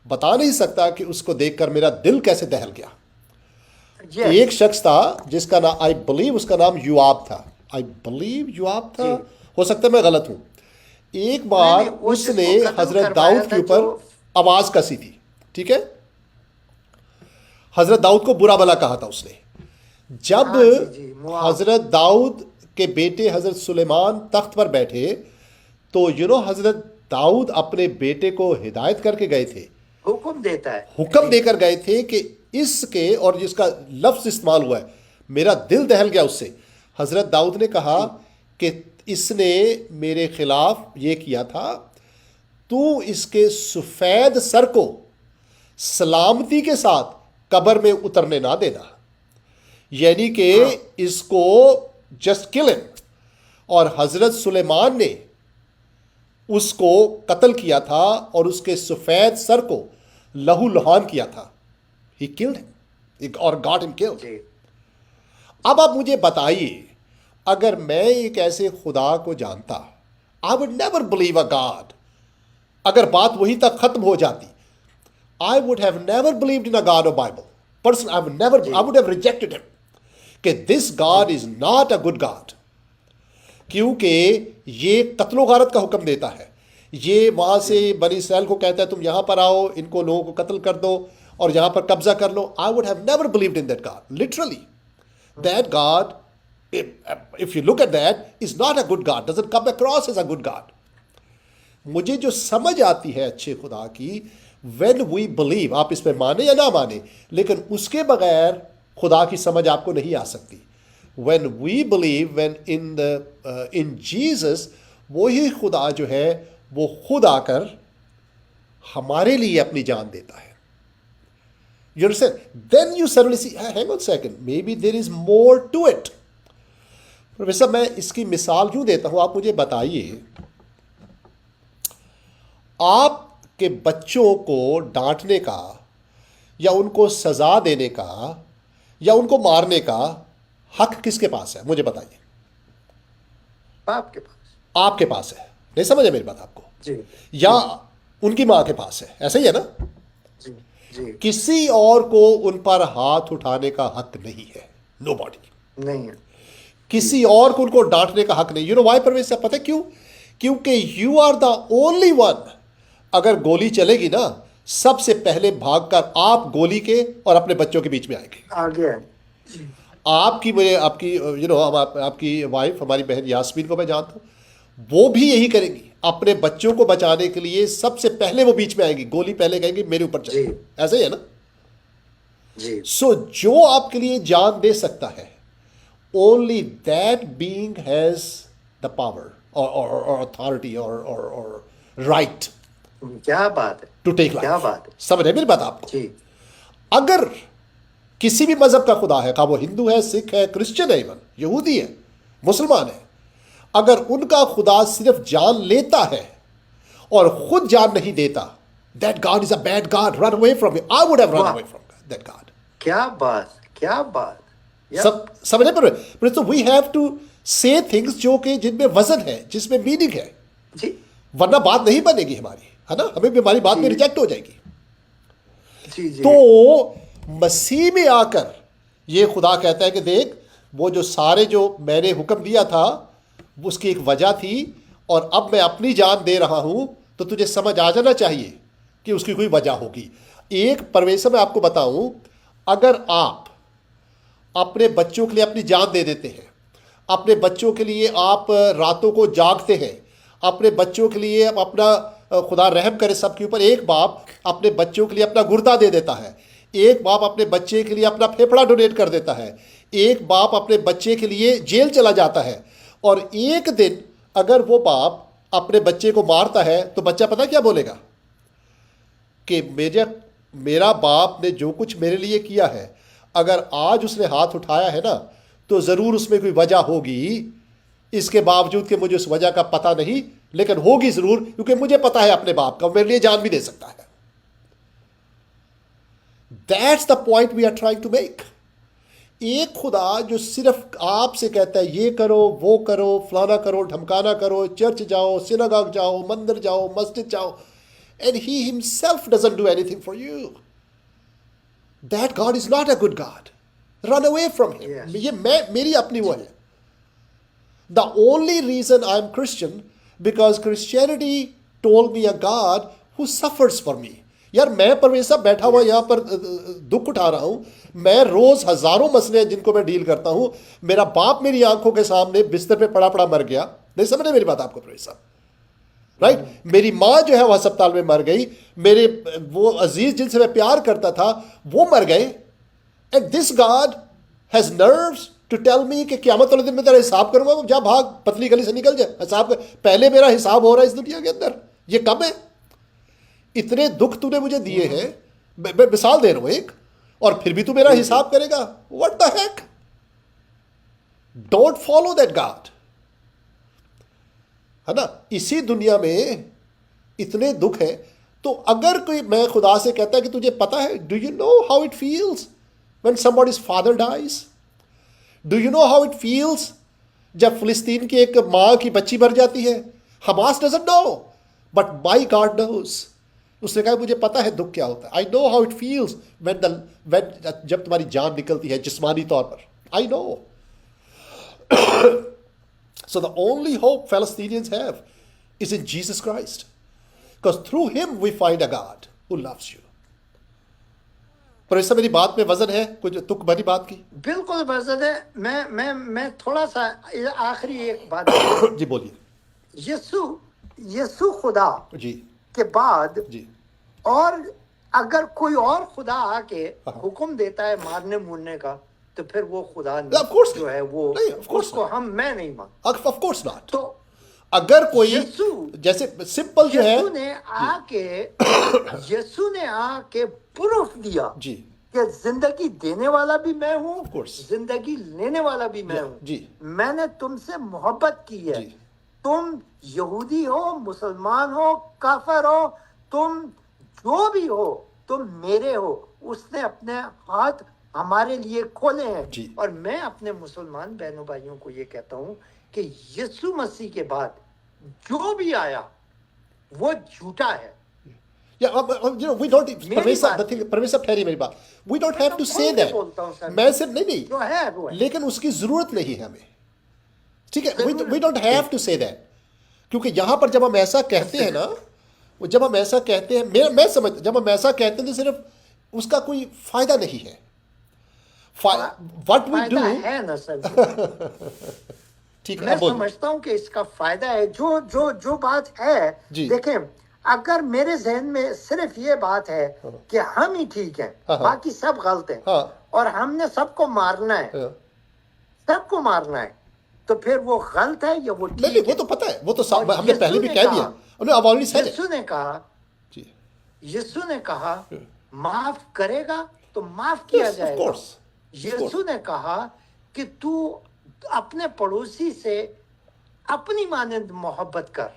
بتا نہیں سکتا کہ اس کو دیکھ کر میرا دل کیسے دہل گیا. Yes. ایک شخص تھا جس کا نام، آئی بلیو اس کا نام یوآب تھا، آئی بلیو یوآب تھا، ہو سکتا ہے میں غلط ہوں. ایک بار نہیں، وہ اس جس نے کو قتل حضرت کروایا داؤد تھا کے اوپر جو- آواز کسی تھی، ٹھیک ہے، حضرت داؤد کو برا بلا کہا تھا اس نے. جب ہاں جی، جی، مواب. حضرت داؤد کے بیٹے حضرت سلیمان تخت پر بیٹھے تو حضرت داؤد اپنے بیٹے کو ہدایت کر کے گئے تھے، حکم دیتا ہے. حکم دے کر گئے تھے کہ اس کے، اور جس کا لفظ استعمال ہوا ہے، میرا دل دہل گیا اس سے. حضرت داؤد نے کہا کہ اس نے میرے خلاف یہ کیا تھا، تو اس کے سفید سر کو سلامتی کے ساتھ قبر میں اترنے نہ دینا، یعنی کہ اس کو جسٹ کل ہم. اور حضرت سلیمان نے اس کو قتل کیا تھا اور اس کے سفید سر کو لہو لہان کیا تھا. He killed him اور got him killed. جی اب آپ مجھے بتائیے، اگر میں ایک ایسے خدا کو جانتا، I would never believe a God. اگر بات وہی تک ختم ہو جاتی، I would have never believed in a God of Bible. Personally, I would have rejected him. کہ this God is not a good God. کیونکہ یہ قتل و غارت کا حکم دیتا ہے. یہ وہاں سے بنی اسرائیل کو کہتا ہے تم یہاں پر آؤ، ان کو لوگوں کو قتل کر دو اور یہاں پر قبضہ کر لو. I would have never believed in that God. Literally. That God, if you look at that, is not a good God. Doesn't come across as a good God. مجھے جو سمجھ آتی ہے اچھے خدا کی، when we believe، آپ اس پہ مانیں یا نہ مانیں، لیکن اس کے بغیر خدا کی سمجھ آپ کو نہیں آ سکتی. when we believe in Jesus، وہی خدا جو ہے وہ خود آ کر ہمارے لیے اپنی جان دیتا ہے. You understand? Then you suddenly see, hang on a second, maybe there is more to it. Professor میں اس کی مثال کیوں دیتا ہوں، آپ مجھے بتائیے، آپ کے بچوں کو ڈانٹنے کا یا ان کو سزا دینے کا یا ان کو مارنے کا حق کس کے پاس ہے؟ مجھے بتائیے. باپ کے پاس. آپ کے پاس ہے. نہیں سمجھے میری بات آپ کو؟ جی یا ان کی ماں کے پاس ہے، ایسا ہی ہے نا؟ جی جی کسی اور کو ان پر ہاتھ اٹھانے کا حق نہیں ہے. نو باڈی. نہیں ہے. کسی اور کو ان کو ڈانٹنے کا حق نہیں. یو نو وائی پرویز صاحب، پتہ کیوں؟ کیونکہ you are the only one. اگر گولی چلے گی نا، سب سے پہلے بھاگ کر آپ گولی کے اور اپنے بچوں کے بیچ میں آئیں گے. آگے ہے. آپ کی آپ کی وائف، ہماری بہن یاسمین کو میں جانتا ہوں، وہ بھی یہی کریں گی. اپنے بچوں کو بچانے کے لیے سب سے پہلے وہ بیچ میں آئیں گی، گولی پہلے کہیں گی میرے اوپر چلے. جی. ایسا ہی ہے نا؟ جی سو جو آپ کے لیے جان دے سکتا ہے، only that being has the power or authority or right کیا بات ہے. to take life. کیا بات ہے. سمجھ رہے میری بات آپ کو؟ جی اگر کسی بھی مذہب کا خدا ہے، خواہ وہ ہندو ہے، سکھ ہے، کرسچن ہے، ایون یہودی ہے، مسلمان ہے، اگر ان کا خدا صرف جان لیتا ہے اور خود جان نہیں دیتا، that God is a bad God. Run away from him. I would have run away from that God. کیا بات. کیا بات. سمجھے پر تو وی ہیو ٹو سے تھنگس جو کہ جن میں وزن ہے، جس میں میننگ ہے، جی ورنہ بات نہیں بنے گی ہماری، ہے نا؟ ہمیں بھی ہماری بات میں ریجیکٹ ہو جائے گی. جی جی. تو مسیح میں آ کر یہ خدا کہتا ہے کہ دیکھ، وہ جو سارے جو میں نے حکم دیا تھا اس کی ایک وجہ تھی، اور اب میں اپنی جان دے رہا ہوں، تو تجھے سمجھ آ جانا چاہیے کہ اس کی کوئی وجہ ہوگی. ایک پرویسر میں آپ کو بتاؤں، اگر آپ اپنے بچوں کے لیے اپنی جان دے دیتے ہیں، اپنے بچوں کے لیے آپ راتوں کو جاگتے ہیں، اپنے بچوں کے لیے اپنا، خدا رحم کرے سب کے اوپر، ایک باپ اپنے بچوں کے لیے اپنا گردہ دے دیتا ہے، ایک باپ اپنے بچے کے لیے اپنا پھیپھڑا ڈونیٹ کر دیتا ہے، ایک باپ اپنے بچے کے لیے جیل چلا جاتا ہے، اور ایک دن اگر وہ باپ اپنے بچے کو مارتا ہے تو بچہ پتہ کیا بولے گا؟ کہ میرا باپ نے جو کچھ میرے لیے کیا ہے، اگر آج اس نے ہاتھ اٹھایا ہے نا تو ضرور اس میں کوئی وجہ ہوگی، اس کے باوجود کہ مجھے اس وجہ کا پتہ نہیں، لیکن ہوگی ضرور، کیونکہ مجھے پتا ہے اپنے باپ کا، میرے لیے جان بھی دے سکتا ہے. That's the point we are trying to make. ایک خدا جو صرف آپ سے کہتا ہے یہ کرو وہ کرو فلانا کرو ڈھمکانا کرو، چرچ جاؤ، سیناگاگ جاؤ، مندر جاؤ، مسجد جاؤ، and he himself doesn't do anything for you. That God is not a good God. Run away from him. Yes. یہ میری اپنی وہ ہے. The only reason I'm Christian because Christianity told me a God who suffers for me. یار میں پرویز صاحب بیٹھا ہوا یہاں پر دکھ اٹھا رہا ہوں، میں روز ہزاروں مسئلے ہیں جن کو میں ڈیل کرتا ہوں، میرا باپ میری آنکھوں کے سامنے بستر پہ پڑا مر گیا، نہیں سمجھ رہے میری بات آپ کو پرویز صاحب، رائٹ؟ میری ماں جو ہے وہ ہسپتال میں مر گئی، میرے وہ عزیز جن سے میں پیار کرتا تھا وہ مر گئے، and this God has nerves to tell me کہ قیامت والے دن میں تیرا حساب کروں گا، جا بھاگ پتلی گلی سے نکل جائے، حساب پہلے میرا حساب ہو رہا ہے اس دنیا کے اندر، یہ کم ہے؟ اتنے دکھ تو نے مجھے دیے ہیں، میں مثال دے رہا ہوں ایک، اور پھر بھی تو میرا حساب کرے گا؟ What the heck? Don't follow that God, ہے نا؟ اسی دنیا میں اتنے دکھ ہیں، تو اگر کوئی میں خدا سے کہتا ہے کہ تجھے پتا ہے، do you know how it feels when somebody's father dies? Do you know how it feels جب فلسطین کی ایک ماں کی بچی مر جاتی ہے؟ Hamas doesn't know but my God knows. اس نے کہا مجھے پتا ہے دکھ کیا ہوتا ہے. I know how it feels when جب تمہاری جان نکلتی ہے جسمانی طور پر. I know. So the only hope Palestinians have is in Jesus Christ. Because through him we find a God who loves you. پر اس سے میری بات میں وزن ہے کچھ تک بھری بات کی؟ بالکل وزن ہے. میں تھوڑا سا آخری ایک بات جی بولیے. یسوع خدا جی کے بعد جی اور اگر کوئی اور خدا آ کے حکم دیتا ہے مارنے مورنے کا تو پھر وہ خدا جو ہے وہ اس کو میں نہیں مانتا. Of course not. تو اگر کوئی جیسے سمپل جو ہے یسوع نے آ کے پروف دیا جی کہ زندگی دینے والا بھی میں ہوں، course. زندگی لینے والا بھی میں ہوں. جی میں نے تم سے محبت کی ہے. تم یہودی ہو، مسلمان ہو، کافر ہو، تم جو بھی ہو، تم میرے ہو. اس نے اپنے ہاتھ ہمارے لیے کھولے ہیں. اور میں اپنے مسلمان بہنوں بھائیوں کو یہ کہتا ہوں کہ یسوع مسیح کے بعد جو بھی آیا وہ جھوٹا ہے. we don't پرویز ٹھہری میری بات. we don't have to say that. میں صرف نہیں لیکن اس کی ضرورت نہیں ہے ہمیں. ٹھیک ہے. we don't have to say that. کیونکہ یہاں پر جب ہم ایسا کہتے ہیں نا، جب ہم ایسا کہتے ہیں، میں سمجھ جب ہم ایسا کہتے ہیں تو صرف اس کا کوئی فائدہ نہیں ہے. what we do ہے نا سر. ٹھیک ہے. میں سمجھتا ہوں کہ اس کا فائدہ ہے. جو بات ہے دیکھیں، اگر میرے ذہن میں صرف یہ بات ہے کہ ہم ہی ٹھیک ہیں باقی سب غلط ہیں اور ہم نے سب کو مارنا ہے، سب کو مارنا ہے، تو پھر وہ غلط ہے یا وہ ٹھیک ہے؟ وہ تو پتا ہے، وہ تو ہم نے پہلے بھی کہہ دیا. یسوع نے کہا معاف کرے گا تو معاف کیا جائے گا. یسوع نے کہا کہ تو اپنے پڑوسی سے اپنی مانند محبت کر.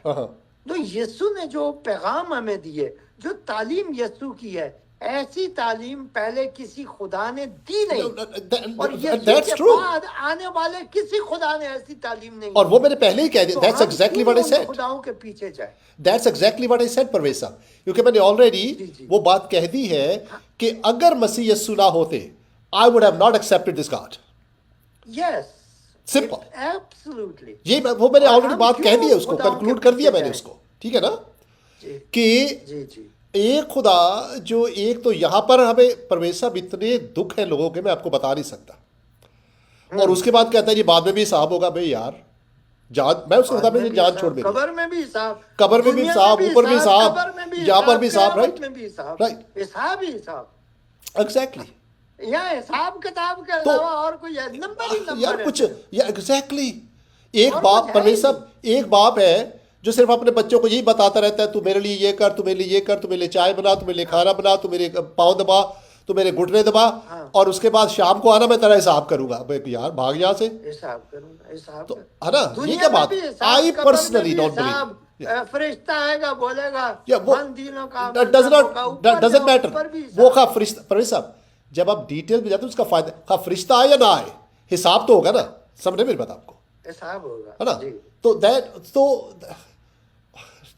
تو یسوع نے جو پیغام ہمیں دیے، جو تعلیم یسوع کی ہے، ایسی تعلیم پہلے کسی خدا نے دی نہیں، اور یسوع کے بعد آنے والے کسی خدا نے ایسی تعلیم نہیں. اور وہ میں نے پہلے ہی کہہ دیا. That's exactly what I said. خداؤں کے پیچھے جائے. That's exactly what I said Pervez صاحب. کیونکہ میں نے آلریڈی وہ بات کہہ دی ہے کہ اگر مسیح یسوع نہ ہوتے I would have not accepted this God. Yes. Simple. Absolutely. یہ وہ میں نے آلریڈی بات کہہ دی ہے، اس کو کنکلوڈ کر دیا میں نے اس کو. ٹھیک ہے نا کہ ایک خدا جو ایک تو یہاں پر ہمیں پرویز صاحب اتنے دکھ ہیں لوگوں کے میں آپ کو بتا نہیں سکتا، اور اس کے بعد کہتا ہے جی بعد میں بھی حساب ہوگا. بھائی یار جان، میں اس کو خدا میں جان چھوڑ دے، قبر میں بھی حساب، قبر میں بھی حساب، اوپر بھی حساب، یہاں پر بھی حساب. Right right. حساب ہی حساب. ایگزیکٹلی. یا حساب کتاب کے علاوہ اور کوئی نمبر ہی نمبر یار کچھ یا ایگزیکٹلی. ایک باپ پرویز صاحب، ایک باپ ہے جو صرف اپنے بچوں کو یہی بتاتا رہتا ہے تو میرے لیے یہ کر، تو میرے لیے یہ کر، تو میرے لیے چائے بنا، تو میرے لیے کھانا بنا، تو میرے پاؤں دبا، تو میرے گھٹنے دبا، اور اس کے بعد شام کو آنا میں تیرا حساب کروں گا. یار بھاگ یہاں سے. حساب کروں گا، حساب تو ہے نا، یہ کیا بات. I personally don't believe. فرشتہ آئے گا بولے گا وہ دینوں کا ڈزنٹ میٹر وہ کا فرشتہ. پروفیسر صاحب جب آپ ڈیٹیل میں جاتے ہیں اس کا فائدہ کا فرشتہ آئے یا نہ آئے حساب تو ہوگا نا, سمجھے میری بات آپ کو, حساب ہوگا ہے نا. تو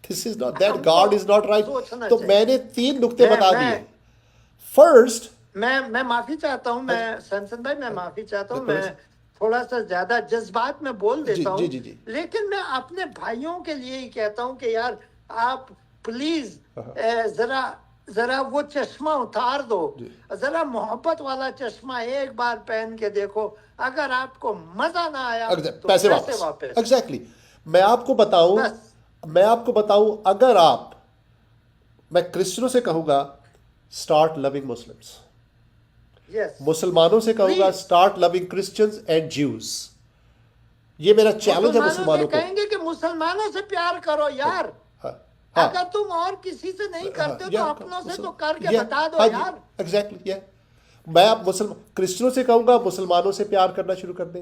this is not that God is not right. تو میں نے 3 نقطے بتا دیے. فرسٹ میں معافی چاہتا ہوں, میں سیمسن بھائی میں معافی چاہتا ہوں, میں تھوڑا سا زیادہ جذبات میں بول دیتا ہوں, لیکن میں اپنے بھائیوں کے لیے ہی کہتا ہوں کہ یار آپ پلیز ذرا وہ چشمہ اتار دو, ذرا محبت والا چشمہ ایک بار پہن کے دیکھو, اگر آپ کو مزہ نہ آیا تو پیسے واپس. ایگزیکٹلی. میں آپ کو بتاؤں اگر آپ, میں کرسچنوں سے کہوں گا اسٹارٹ لونگ مسلمس, مسلمانوں سے کہوں گا start loving Christians and Jews. یہ میرا چیلنج ہے مسلمانوں کو. کہیں گے کہ مسلمانوں سے پیار کرو یار, اگر تم اور کسی سے نہیں کرتے تو اپنوں سے تو کر کے بتا دو یار. ایگزیکٹلی. میں اب کرسچنوں سے کہوں گا مسلمانوں سے پیار کرنا شروع کر دیں,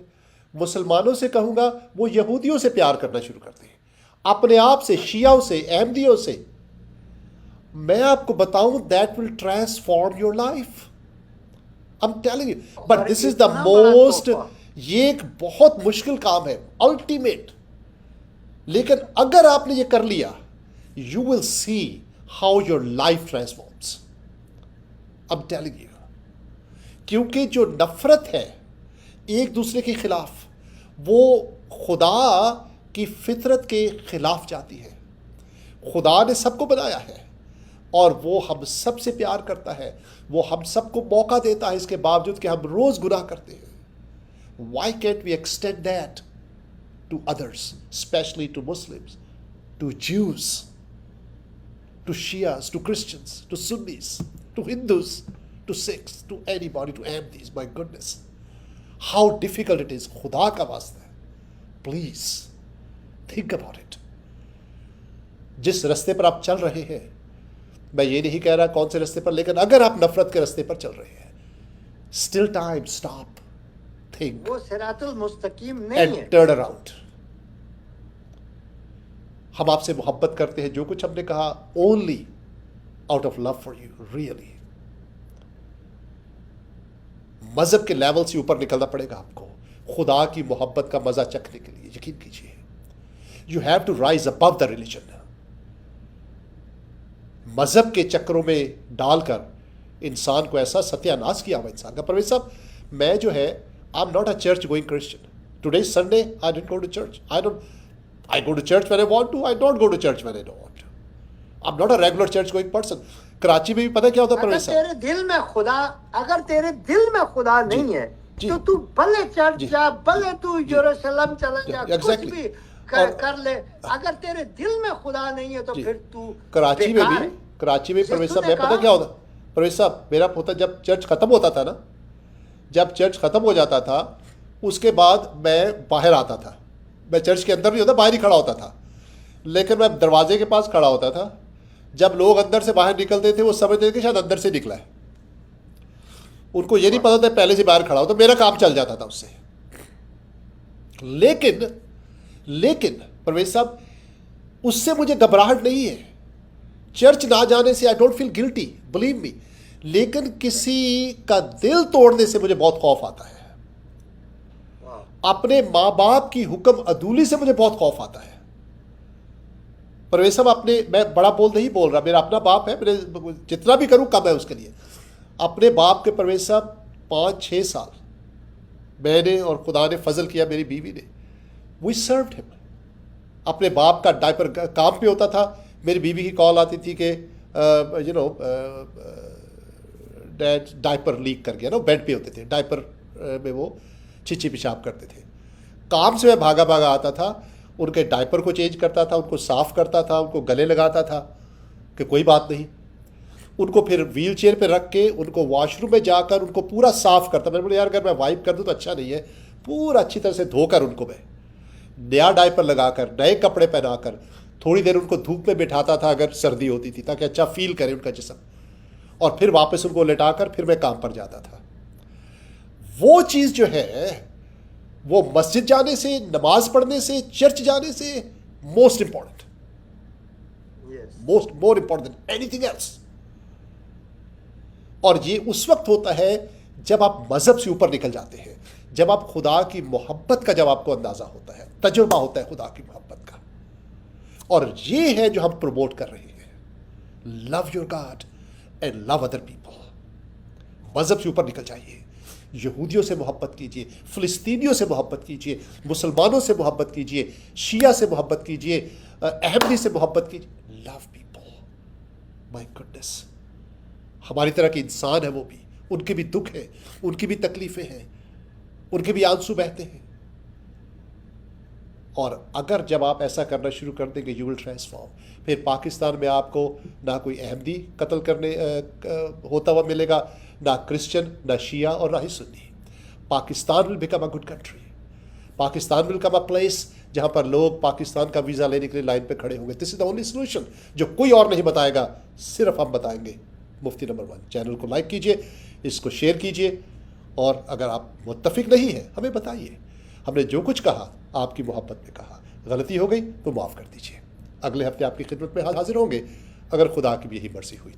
مسلمانوں سے کہوں گا وہ یہودیوں سے پیار کرنا شروع کر دیں, اپنے آپ سے, شیعوں سے, احمدیوں سے. میں آپ کو بتاؤں that will transform your life. I'm telling you. But this is the most, یہ ایک بہت مشکل کام ہے, الٹیمیٹ. لیکن اگر آپ نے یہ کر لیا, you will see how your life transforms. I'm telling you. کیونکہ جو نفرت ہے ایک دوسرے کے خلاف, وہ خدا کی فطرت کے خلاف جاتی ہے. خدا نے سب کو بنایا ہے اور وہ ہم سب سے پیار کرتا ہے, وہ ہم سب کو موقع دیتا ہے اس کے باوجود کہ ہم روز گناہ کرتے ہیں. Why can't we extend that to others, especially to Muslims, to Jews, to Shias, to Christians, to Sunnis, to Hindus, to Sikhs, to anybody, to Ahmadis? My goodness, how difficult it is. خدا کا واسطہ ہے, please think about it. جس رستے پر آپ چل رہے ہیں, میں یہ نہیں کہہ رہا کون سے رستے پر, لیکن اگر آپ نفرت کے رستے پر چل رہے ہیں, still time, stop, think, وہ صراط المستقیم نہیں ہے, and turn around. ہم آپ سے محبت کرتے ہیں, جو کچھ ہم نے کہا only out of love for you, really. مذہب کے لیول سے اوپر نکلنا پڑے گا آپ کو خدا کی محبت کا مزہ چکھنے کے لیے, یقین کیجیے. You have to rise above the religion. مذہب کے چکروں میں ڈال کر انسان کو ایسا ستیہ ناش کیا ہوا انسان کا. پرویز صاحب میں جو ہے I am not a church going Christian. Today Sunday I don't go to church. I go to church when I want to. I don't go to church when I don't want to. I'm not a regular church going person. Karachi میں بھی پتہ کیا ہوتا ہے پرویز صاحب, اگر تیرے دل میں خدا نہیں ہے تو تو بھلے چرچ جا, بھلے تو یروشلم چلا جا, کچھ بھی کر لے, اگر تیرے دل میں خدا نہیں ہے تو پھر تو کراچی میں پرویز صاحب میں پتہ کیا ہوتا پرویز صاحب, میرا پوتا جب چرچ ختم ہوتا تھا نا, جب چرچ ختم ہو جاتا تھا اس کے بعد میں باہر آتا تھا. میں چرچ کے اندر نہیں ہوتا, باہر ہی کھڑا ہوتا تھا, لیکن میں دروازے کے پاس کھڑا ہوتا تھا. جب لوگ اندر سے باہر نکلتے تھے وہ سمجھتے تھے کہ شاید اندر سے نکلا ہے, ان کو یہ نہیں پتا تھا پہلے سے باہر کھڑا ہو, تو میرا کام چل جاتا تھا اس سے. لیکن پرویز صاحب اس سے مجھے گھبراہٹ نہیں ہے, چرچ نہ جانے سے. I don't feel guilty, believe me. لیکن کسی کا دل توڑنے سے مجھے بہت خوف آتا ہے. اپنے ماں باپ کی حکم عدولی سے مجھے بہت خوف آتا ہے. پرویز صاحب میں بڑا نہیں بول رہا, میرا اپنا باپ ہے, میرے جتنا بھی کروں کم ہے اس کے لیے. اپنے باپ کے پرویز صاحب 5-6 سال میں نے, اور خدا نے فضل کیا میری بیوی نے, وی سروڈ ہم. اپنے باپ کا ڈائپر کام پہ ہوتا تھا, میری بیوی کی کال آتی تھی کہ ڈیڈ ڈائپر لیک کر گیا نا, بیڈ پہ ہوتے تھے, ڈائپر میں وہ چچی پیشاب کرتے تھے. کام سے میں بھاگا آتا تھا, ان کے ڈائپر کو چینج کرتا تھا, ان کو صاف کرتا تھا, ان کو گلے لگاتا تھا کہ کوئی بات نہیں. ان کو پھر ویل چیئر پہ رکھ کے ان کو واش روم میں جا کر ان کو پورا صاف کرتا. میں نے بولا یار اگر میں وائپ کر دوں تو اچھا نہیں ہے, پورا اچھی طرح سے دھو کر ان کو میں نیا ڈائپر لگا کر, نئے کپڑے پہنا کر, تھوڑی دیر ان کو دھوپ میں بٹھاتا تھا اگر سردی ہوتی تھی, تاکہ اچھا فیل کرے ان کا جسم, اور پھر واپس ان کو لٹا کر پھر میں کام پر جاتا تھا. وہ چیز جو ہے وہ مسجد جانے سے, نماز پڑھنے سے, چرچ جانے سے most important. more important than anything else. اور یہ اس وقت ہوتا ہے جب آپ مذہب سے اوپر نکل جاتے ہیں، جب آپ خدا کی محبت کا جب آپ کو اندازہ ہوتا ہے، تجربہ ہوتا ہے خدا کی محبت کا. اور یہ ہے جو ہم پروموٹ کر رہے ہیں، love your God and love other people. مذہب سے اوپر نکل جائیے، یہودیوں سے محبت کیجیے، فلسطینیوں سے محبت کیجیے، مسلمانوں سے محبت کیجیے، شیعہ سے محبت کیجیے، احمدی سے محبت کیجیے. Love people. مائی گڈنس، ہماری طرح کے انسان ہیں وہ بھی، ان کے بھی دکھ ہیں، ان کی بھی تکلیفیں ہیں، ان کے بھی آنسو بہتے ہیں. اور اگر جب آپ ایسا کرنا شروع کر دیں گے یو ول ٹرانسفارم. پھر پاکستان میں آپ کو نہ کوئی احمدی قتل کرنے ہوتا ہوا ملے گا، نہ کرسچن، نہ شیعہ اور نہ ہی Sunni. Pakistan will become a good country. Pakistan will come a place جہاں پر لوگ پاکستان کا ویزا لینے کے لیے لائن پہ کھڑے ہوں گے. دس از دا اونلی سولوشن جو کوئی اور نہیں بتائے گا، صرف ہم بتائیں گے. مفتی نمبر 1 چینل کو لائک کیجئے، اس کو شیئر کیجئے، اور اگر آپ متفق نہیں ہیں ہمیں بتائیے. ہم نے جو کچھ کہا آپ کی محبت میں کہا، غلطی ہو گئی تو معاف کر دیجئے. اگلے ہفتے آپ کی خدمت میں حاضر ہوں گے اگر خدا کی بھی یہی مرضی ہوئی.